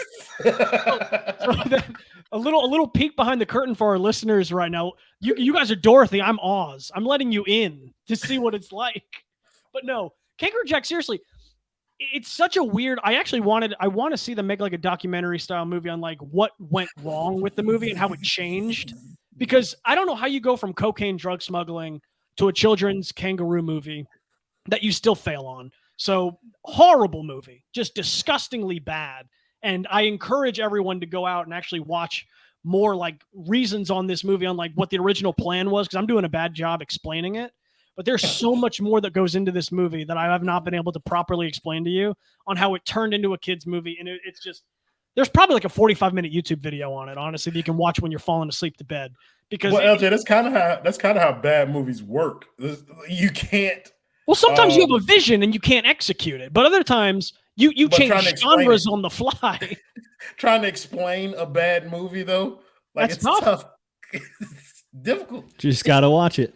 A little peek behind the curtain for our listeners right now. You guys are Dorothy. I'm Oz. I'm letting you in to see what it's like. But no, Kangaroo Jack. Seriously, it's such a weird. I want to see them make like a documentary style movie on like what went wrong with the movie and how it changed. Because I don't know how you go from cocaine drug smuggling to a children's kangaroo movie that you still fail on. So horrible movie, just disgustingly bad. And I encourage everyone to go out and actually watch more like reasons on this movie on like what the original plan was, because I'm doing a bad job explaining it. But there's so much more that goes into this movie that I have not been able to properly explain to you on how it turned into a kid's movie. And it's just, there's probably like a 45-minute YouTube video on it, honestly, that you can watch when you're falling asleep to bed. Because LJ, that's kind of how bad movies work. You can't. Well, sometimes you have a vision and you can't execute it, but other times you change genres on the fly. Trying to explain a bad movie though, like that's it's tough. It's difficult. You just gotta watch it.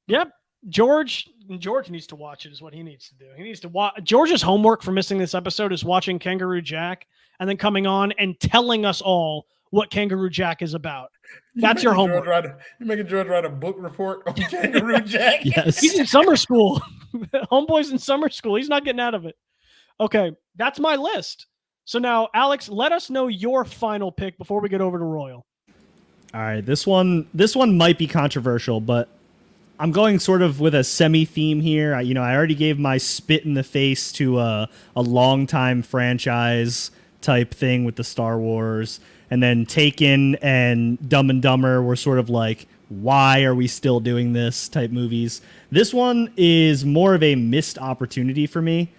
Yep. George needs to watch it is what he needs to do. He needs to watch. George's homework for missing this episode is watching Kangaroo Jack and then coming on and telling us all what Kangaroo Jack is about. That's your homework. You're making George write a book report on Kangaroo Jack. Yes. He's in summer school. Homeboy's in summer school. He's not getting out of it. Okay, that's my list. So now, Alex, let us know your final pick before we get over to Royal. All right, this one might be controversial, but I'm going sort of with a semi-theme here. I already gave my spit in the face to a long-time franchise type thing with the Star Wars. And then Taken and Dumb and Dumber were sort of like, why are we still doing this type movies? This one is more of a missed opportunity for me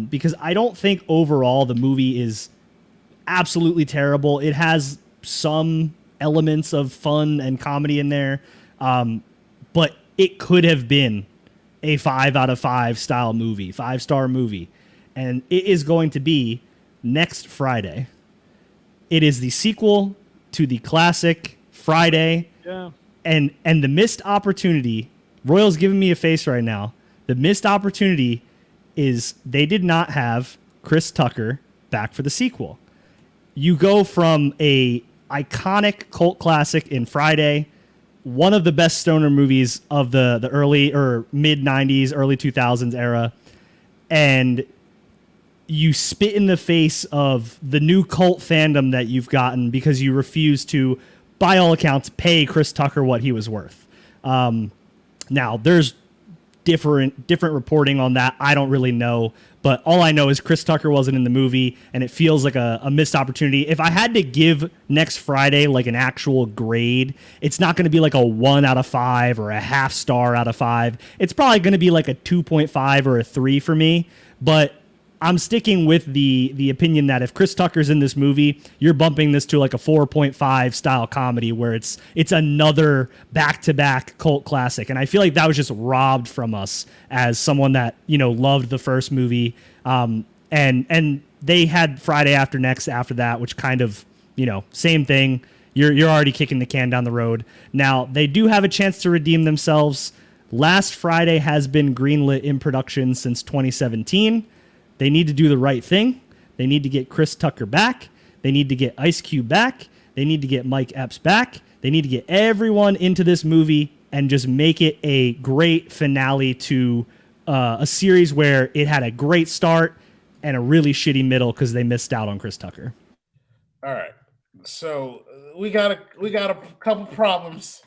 because I don't think overall the movie is absolutely terrible. It has some elements of fun and comedy in there, but it could have been a 5 out of 5 style movie, 5-star movie. And it is going to be next Friday. It is the sequel to the classic Friday. Yeah. And the missed opportunity, Royal's giving me a face right now. The missed opportunity is they did not have Chris Tucker back for the sequel. You go from a iconic cult classic in Friday, one of the best stoner movies of the early or mid 90s, early 2000s era, and you spit in the face of the new cult fandom that you've gotten because you refuse to, by all accounts, pay Chris Tucker what he was worth. Now, there's different reporting on that. I don't really know. But all I know is Chris Tucker wasn't in the movie, and it feels like a missed opportunity. If I had to give Next Friday like an actual grade, it's not going to be like a 1 out of 5 or a half star out of 5. It's probably going to be like a 2.5 or a 3 for me. But I'm sticking with the opinion that if Chris Tucker's in this movie, you're bumping this to like a 4.5 style comedy where it's another back-to-back cult classic. And I feel like that was just robbed from us as someone that, loved the first movie. And they had Friday After Next after that, which kind of, same thing. You're already kicking the can down the road. Now, they do have a chance to redeem themselves. Last Friday has been greenlit in production since 2017. They need to do the right thing. They need to get Chris Tucker back. They need to get Ice Cube back. They need to get Mike Epps back. They need to get everyone into this movie and just make it a great finale to a series where it had a great start and a really shitty middle because they missed out on Chris Tucker. All right. So we got a couple problems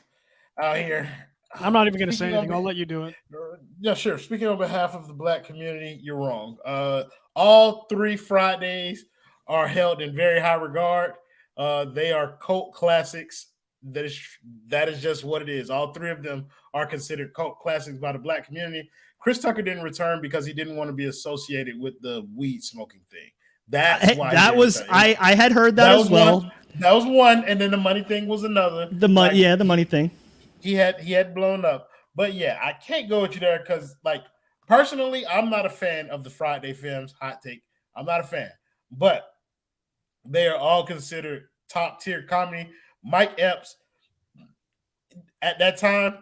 out here. I'm not even going to say anything. I'll let you do it. Yeah, sure. Speaking on behalf of the Black community, you're wrong. All 3 Fridays are held in very high regard. They are cult classics. That is just what it is. All 3 of them are considered cult classics by the Black community. Chris Tucker didn't return because he didn't want to be associated with the weed smoking thing. That's why. I had heard that as well. That was one, and then the money thing was another. The money thing. He had blown up. But yeah, I can't go with you there because, like, personally, I'm not a fan of the Friday films. Hot take. I'm not a fan. But they are all considered top-tier comedy. Mike Epps, at that time,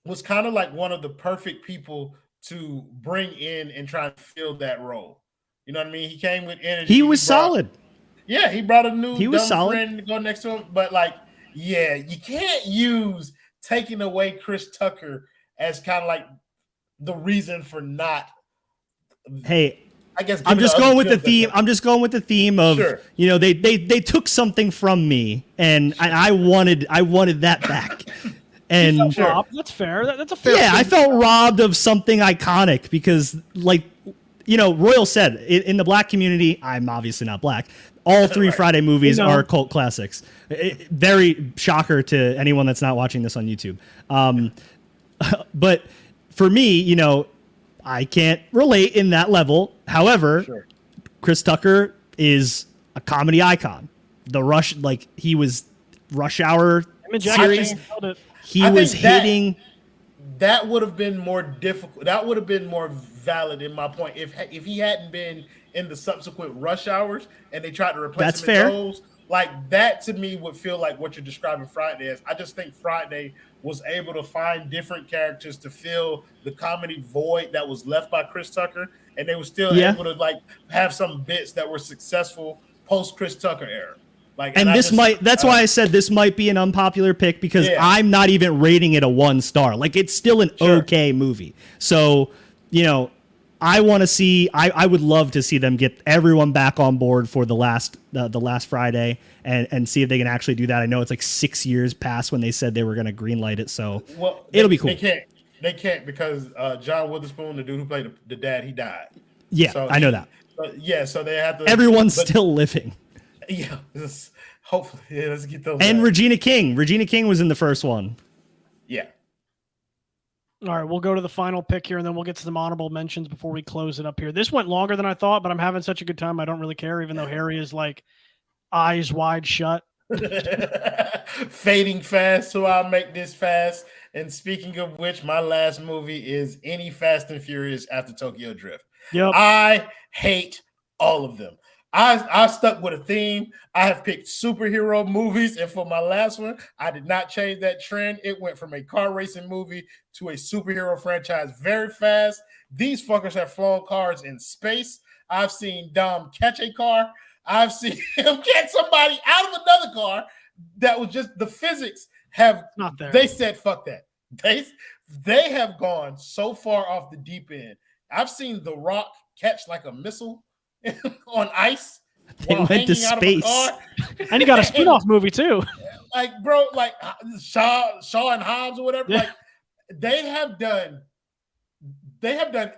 was kind of like one of the perfect people to bring in and try to fill that role. You know what I mean? He came with energy. He was solid. Yeah, he brought a new He was dumb solid. friend to go next to him. But like, yeah, you can't use taking away Chris Tucker as kind of like the reason for not. Hey, I guess I'm giving just the other going with the films that theme. go- I'm just going with the theme of Sure. they took something from me, and I wanted that back. And Sure. Rob, that's fair. That's a fair. yeah, I thing. felt robbed of something iconic because, like, Royal said in the black community, I'm obviously not black. All three Right. Friday movies No. are cult classics. Very shocker to anyone that's not watching this on YouTube. But for me, I can't relate in that level. However, Sure. Chris Tucker is a comedy icon. He was Rush Hour Him and Jackie series. Chan killed it. He I was think that- hitting. That would have been more difficult. That would have been more valid in my point if he hadn't been in the subsequent Rush Hours and they tried to replace That's him fair. in those. Like that to me would feel like what you're describing Friday as. I just think Friday was able to find different characters to fill the comedy void that was left by Chris Tucker, and they were still Yeah. able to like have some bits that were successful post Chris Tucker era. Like, And I this just- that's why I said this might be an unpopular pick because Yeah. I'm not even rating it a 1 star. Like, it's still an Sure. okay movie. So, I want to see, I would love to see them get everyone back on board for the last Friday and see if they can actually do that. I know it's like 6 years past when they said they were going to greenlight it. So Well, it'll be cool. They can't because John Witherspoon, the dude who played the dad, he died. Yeah, So I know that. So they have to. Everyone's but- still living. Yeah, hopefully, let's get those. And out. Regina King. Regina King was in the first one. Yeah. All right, we'll go to the final pick here, and then we'll get to some honorable mentions before we close it up here. This went longer than I thought, but I'm having such a good time. I don't really care, even though Harry is like eyes wide shut. Fading fast, so I'll make this fast. And speaking of which, my last movie is any Fast and Furious after Tokyo Drift. Yep. I hate all of them. I stuck with a theme. I have picked superhero movies, and for my last one, I did not change that trend. It went from a car racing movie to a superhero franchise very fast. These fuckers have flown cars in space. I've seen Dom catch a car. I've seen him catch somebody out of another car. That was just the physics have Not there. They said fuck that. They have gone so far off the deep end. I've seen The Rock catch like a missile on ice. They while went to hanging out of a space. car. And you got a spin-off movie too. Like, bro, like Shaw and Hobbs or whatever. Yeah. Like they have done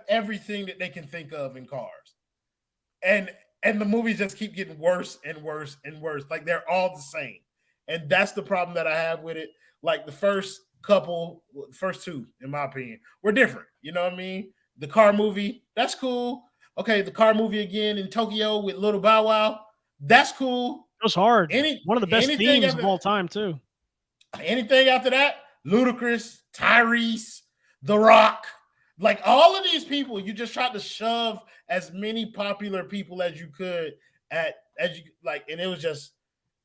everything that they can think of in cars. And the movies just keep getting worse and worse and worse. Like they're all the same. And that's the problem that I have with it. Like the first two, in my opinion, were different. You know what I mean? The car movie, that's cool. Okay, the car movie again in Tokyo with Little Bow Wow, that's cool. It was hard. Any- One of the best anything themes after- of all time too. Anything after that, Ludacris, Tyrese, The Rock, like all of these people, you just tried to shove as many popular people as you could and it was just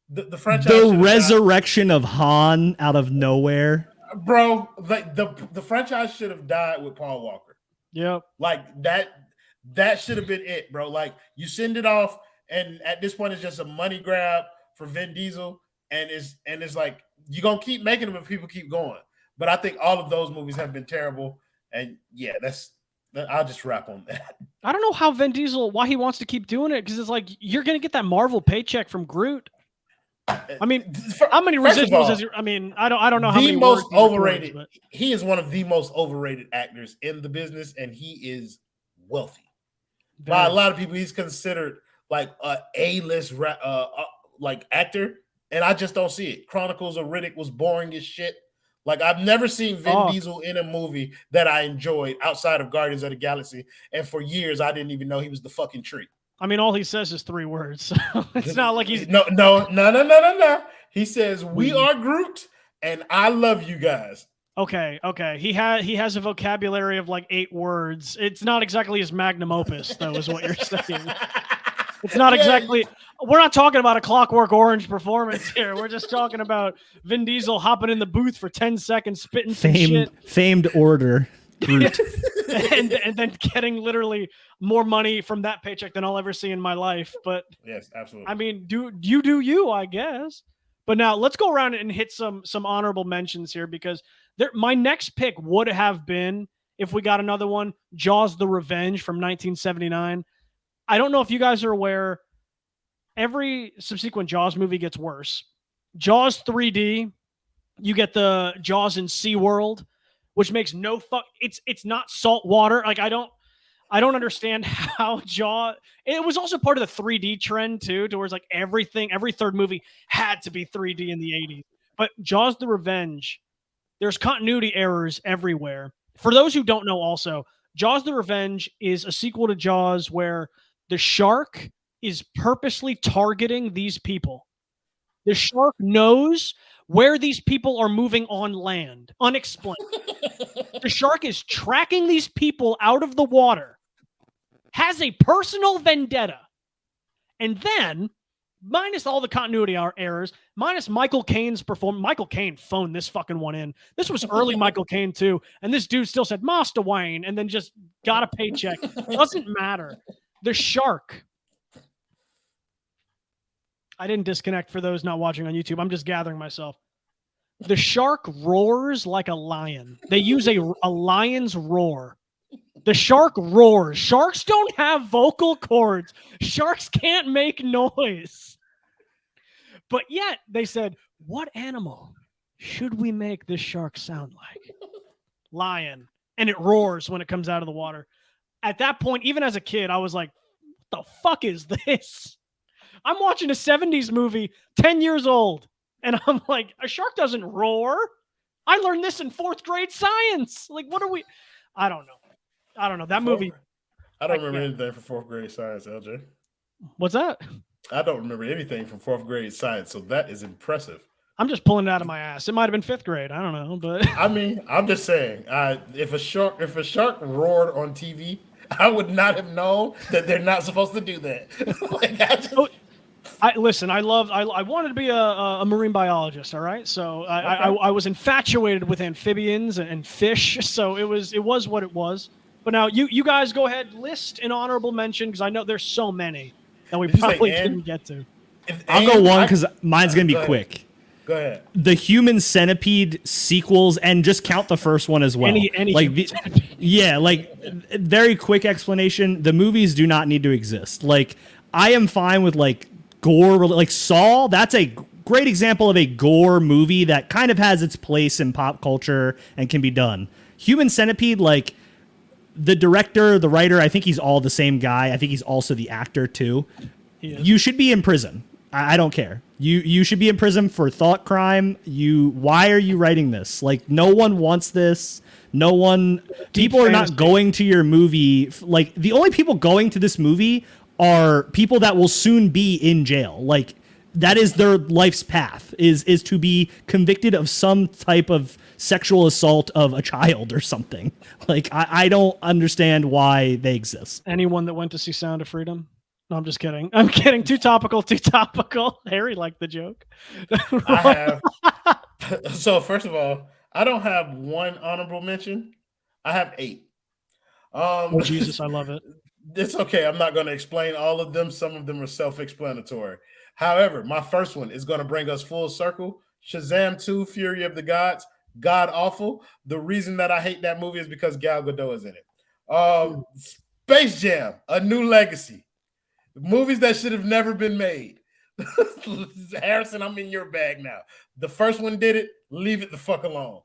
the franchise. The should've died. resurrection of Han out of nowhere. Bro, like the franchise should have died with Paul Walker. Yep. Like that should have been it, bro. Like you send it off, and at this point, it's just a money grab for Vin Diesel, and it's like you're gonna keep making them if people keep going. But I think all of those movies have been terrible, and yeah, I'll just wrap on that. I don't know how Vin Diesel, why he wants to keep doing it, because it's like you're gonna get that Marvel paycheck from Groot. I mean, how many First of residuals all, is? I mean, I don't know how the many. most words he records, overrated. but- He is one of the most overrated actors in the business, and he is wealthy. By a lot of people, he's considered like a A-list like actor, and I just don't see it. Chronicles of Riddick was boring as shit. Like I've never seen Vin Diesel in a movie that I enjoyed outside of Guardians of the Galaxy, and for years I didn't even know he was the fucking tree. I mean, all he says is 3 words. So it's not like he's no. He says, "We are Groot, and I love you guys." okay. He has a vocabulary of like 8 words. It's not exactly his magnum opus, though, is what you're saying. It's not exactly. We're not talking about a Clockwork Orange performance here. We're just talking about Vin Diesel hopping in the booth for 10 seconds, spitting some shit. Famed order. Brute. and then getting literally more money from that paycheck than I'll ever see in my life. But Yes, absolutely. I mean, do you, I guess. But now let's go around and hit some honorable mentions here, because my next pick would have been, if we got another one, Jaws: The Revenge from 1979. I don't know if you guys are aware, every subsequent Jaws movie gets worse. Jaws 3D, you get the Jaws in SeaWorld, which makes no fuck. It's not salt water. Like I don't understand how Jaws. It was also part of the 3D trend too, towards like every third movie had to be 3D in the 80s. But Jaws: The Revenge, there's continuity errors everywhere. For those who don't know, also, Jaws: The Revenge is a sequel to Jaws where the shark is purposely targeting these people. The shark knows where these people are moving on land, unexplained. The shark is tracking these people out of the water, has a personal vendetta, and then, minus all the continuity errors, minus Michael Caine's performance. Michael Caine phoned this fucking one in. This was early Michael Caine too, and this dude still said Master Wayne, and then just got a paycheck. Doesn't matter. The shark. I didn't disconnect for those not watching on YouTube. I'm just gathering myself. The shark roars like a lion. They use a lion's roar. The shark roars. Sharks don't have vocal cords. Sharks can't make noise. But yet they said, what animal should we make this shark sound like? Lion. And it roars when it comes out of the water. At that point, even as a kid, I was like, what the fuck is this? I'm watching a 70s movie, 10 years old, and I'm like, a shark doesn't roar. I learned this in 4th grade science. Like, what are we? I don't know. That movie. I don't remember anything from 4th grade science, LJ. What's that? I don't remember anything from 4th grade science, so that is impressive. I'm just pulling it out of my ass. It might have been 5th grade. I don't know, but I mean, I'm just saying, if a shark roared on TV, I would not have known that they're not supposed to do that. Listen. I wanted to be a marine biologist. All right, so I was infatuated with amphibians and fish. So it was what it was. But now you guys go ahead, list an honorable mention, because I know there's so many that we probably didn't get to. I'll go one because mine's gonna be quick. Go ahead. The Human Centipede sequels, and just count the first one as well. Very quick explanation. The movies do not need to exist. Like, I am fine with like gore, like Saw. That's a great example of a gore movie that kind of has its place in pop culture and can be done. Human Centipede, like the director, the writer, I think he's all the same guy. I think he's also the actor too. You should be in prison. I don't care. You should be in prison for thought crime. Why are you writing this? Like, no one wants this. No one. People are not going to your movie. Like, the only people going to this movie are people that will soon be in jail. Like, that is their life's path, is to be convicted of some type of sexual assault of a child or something. Like, I don't understand why they exist. Anyone that went to see Sound of Freedom? No, I'm just kidding. I'm kidding. Too topical. Harry liked the joke. I have. So first of all, I don't have one honorable mention. I have 8. Oh, Jesus, I love it. It's okay. I'm not going to explain all of them. Some of them are self-explanatory. However, my first one is going to bring us full circle. Shazam 2, Fury of the Gods. God awful. The reason that I hate that movie is because Gal Gadot is in it. Space Jam, A New Legacy. Movies that should have never been made. Harrison, I'm in your bag now. The first one did it. Leave it the fuck alone.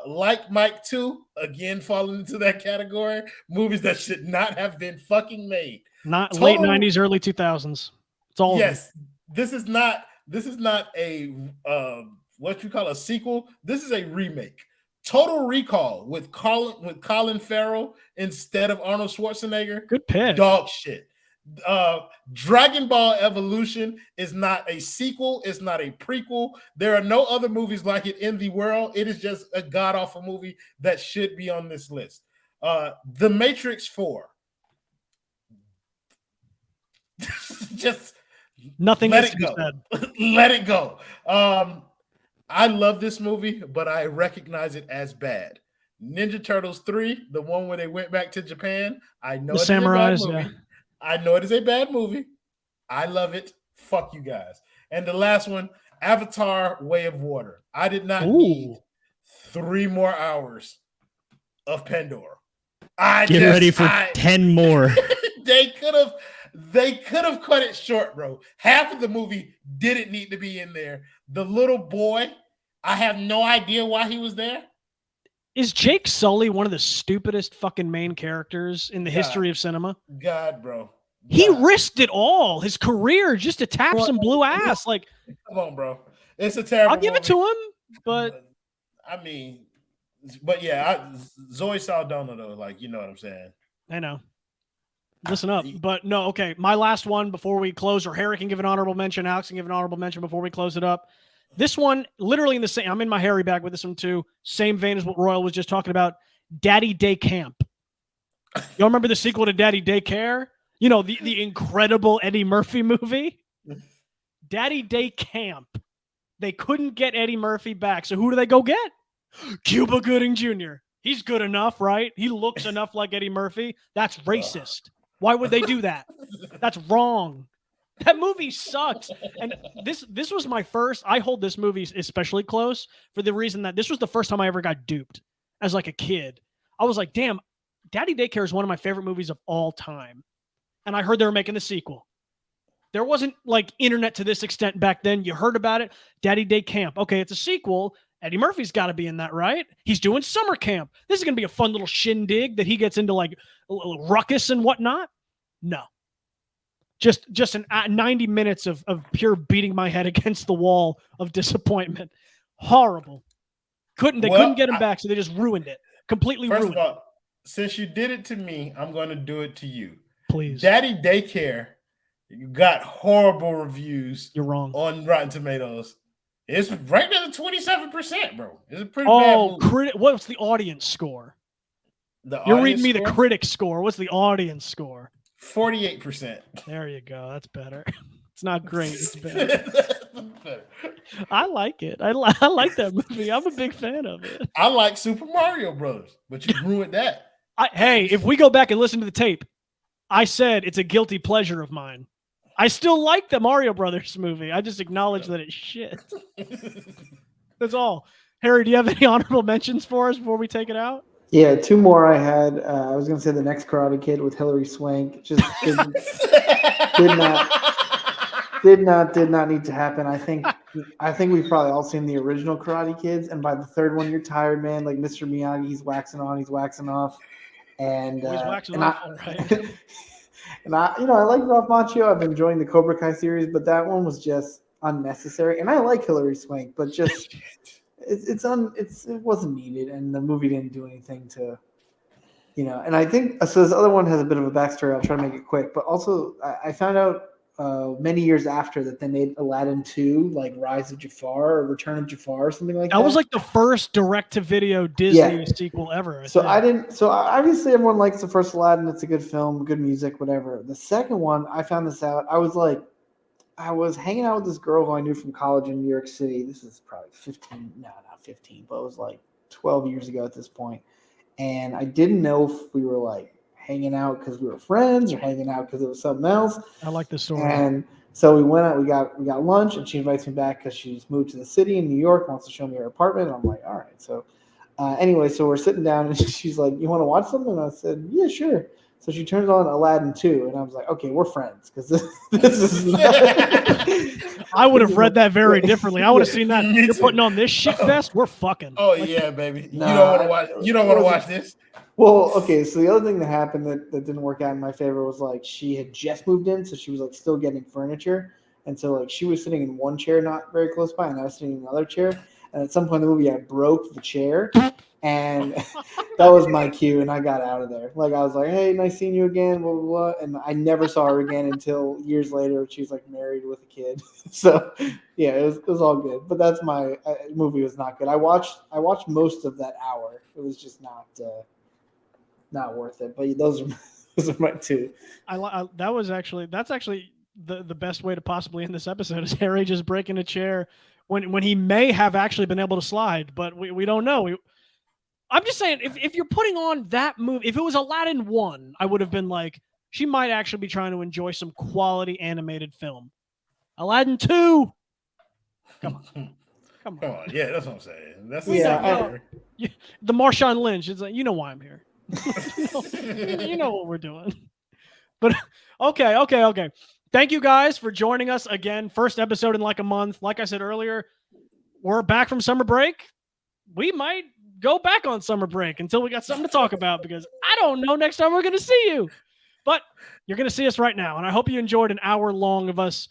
Like Mike 2, again falling into that category. Movies that should not have been fucking made. Not late 90s, early 2000s. It's all yes. This is not a what you call a sequel. This is a remake. Total Recall with Colin Farrell instead of Arnold Schwarzenegger. Good pick. Dog shit. Dragon Ball Evolution is not a sequel. It's not a prequel. There are no other movies like it in the world. It is just a god-awful movie that should be on this list. The Matrix 4. Just nothing. Let it go. Let it go. I love this movie, but I recognize it as bad. Ninja Turtles 3, the one where they went back to Japan. I know The it is a bad samurais, movie. yeah. I know it is a bad movie. I love it. Fuck you guys. And the last one, Avatar: Way of Water. I did not need 3 more hours of Pandora. Get ready for 10 more. They could have cut it short, bro. Half of the movie didn't need to be in there. The little boy, I have no idea why he was there. Is Jake Sully one of the stupidest fucking main characters in the history of cinema? God, bro. God. He risked it all, his career, just to tap some blue ass. Like, come on, bro. It's a terrible I'll give it to him, but I mean, but yeah, Zoe Saldana, though, like, you know what I'm saying? I know. Listen up. But no, okay. My last one before we close, or Harry can give an honorable mention, Alex can give an honorable mention before we close it up. This one, literally in the same, I'm in my Harry bag with this one too. Same vein as what Royal was just talking about. Daddy Day Camp. Y'all remember the sequel to Daddy Daycare? You know, the incredible Eddie Murphy movie? Daddy Day Camp. They couldn't get Eddie Murphy back. So who do they go get? Cuba Gooding Jr. He's good enough, right? He looks enough like Eddie Murphy. That's racist. Why would they do that? That's wrong. That movie sucks. And this was my first, I hold this movie especially close for the reason that this was the first time I ever got duped as like a kid. I was like, damn, Daddy Daycare is one of my favorite movies of all time. And I heard they were making the sequel. There wasn't like internet to this extent back then. You heard about it. Daddy Day Camp. Okay, it's a sequel. Eddie Murphy's got to be in that, right? He's doing summer camp. This is going to be a fun little shindig that he gets into like a little ruckus and whatnot. No. Just an 90 minutes of pure beating my head against the wall of disappointment. Horrible. They couldn't get him back, so they just ruined it. Completely ruined it. First of all, since you did it to me, I'm going to do it to you. Please. Daddy Daycare, you got horrible reviews. You're wrong. On Rotten Tomatoes. It's right there at 27%, bro. It's a pretty bad movie. What's the audience score? You're reading me the critic score. What's the audience score? 48%. There you go. That's better. It's not great. It's better. I like it. I like that movie. I'm a big fan of it. I like Super Mario Brothers, but you ruined that. Hey, if we go back and listen to the tape, I said it's a guilty pleasure of mine. I still like the Mario Brothers movie. I just acknowledge that it's shit. That's all. Harry, do you have any honorable mentions for us before we take it out? Yeah, 2 more I had. I was going to say The Next Karate Kid with Hilary Swank. Just did not need to happen. I think we've probably all seen the original Karate Kids, and by the 3rd one, you're tired, man. Like Mr. Miyagi, he's waxing on, he's waxing off, and he's waxing off, right? And I like Ralph Macchio. I've been enjoying the Cobra Kai series, but that one was just unnecessary. And I like Hilary Swank, but just it wasn't needed, and the movie didn't do anything to, And I think so. This other one has a bit of a backstory. I'll try to make it quick, but also I found out many years after that they made Aladdin 2, like Rise of Jafar or Return of Jafar or something like that. That was like the first direct-to-video Disney sequel ever. So obviously everyone likes the first Aladdin. It's a good film, good music, whatever. The second one, I found this out. I was hanging out with this girl who I knew from college in New York City. This is probably 15, but it was like 12 years ago at this point. And I didn't know if we were like hanging out because we were friends or hanging out because it was something else. I like this story. And so we went out, we got lunch, and she invites me back because she's moved to the city in New York, wants to show me her apartment. And I'm like, all right. So anyway, so we're sitting down, and she's like, you want to watch something? And I said, yeah, sure. So she turns on Aladdin 2, and I was like, okay, we're friends because this is not... I would have read that very differently. I would have seen that. You're putting on this shit vest. We're fucking. Oh yeah, baby. You don't want to watch this. Well, okay. So the other thing that happened that didn't work out in my favor was like she had just moved in, so she was like still getting furniture, and so like she was sitting in one chair not very close by, and I was sitting in another chair. And at some point in the movie, I broke the chair, and that was my cue, and I got out of there. Like I was like, "Hey, nice seeing you again," blah blah blah, and I never saw her again until years later. She was like married with a kid. So yeah, it was all good. But that's my movie was not good. I watched most of that hour. It was just not worth it. But those are my 2. That's actually the best way to possibly end this episode is Harry just breaking a chair when he may have actually been able to slide, but we don't know. I'm just saying, if you're putting on that movie, if it was Aladdin 1, I would have been like, she might actually be trying to enjoy some quality animated film. Aladdin 2, come on. Yeah, that's what I'm saying. That's the Marshawn Lynch. It's like, you know why I'm here. you know what we're doing. But okay. Thank you guys for joining us again. First episode in like a month. Like I said earlier, we're back from summer break. We might go back on summer break until we got something to talk about, because I don't know next time we're going to see you. But you're going to see us right now, and I hope you enjoyed an hour long of us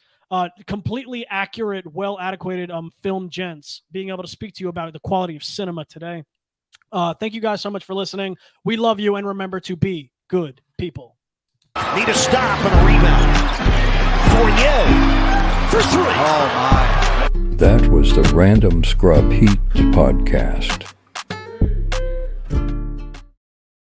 completely accurate, well-adequated film gents being able to speak to you about the quality of cinema today. Thank you guys so much for listening. We love you, and remember to be good people. Need a stop and a rebound. Fournier for three. That was the Random Scrub Heat podcast.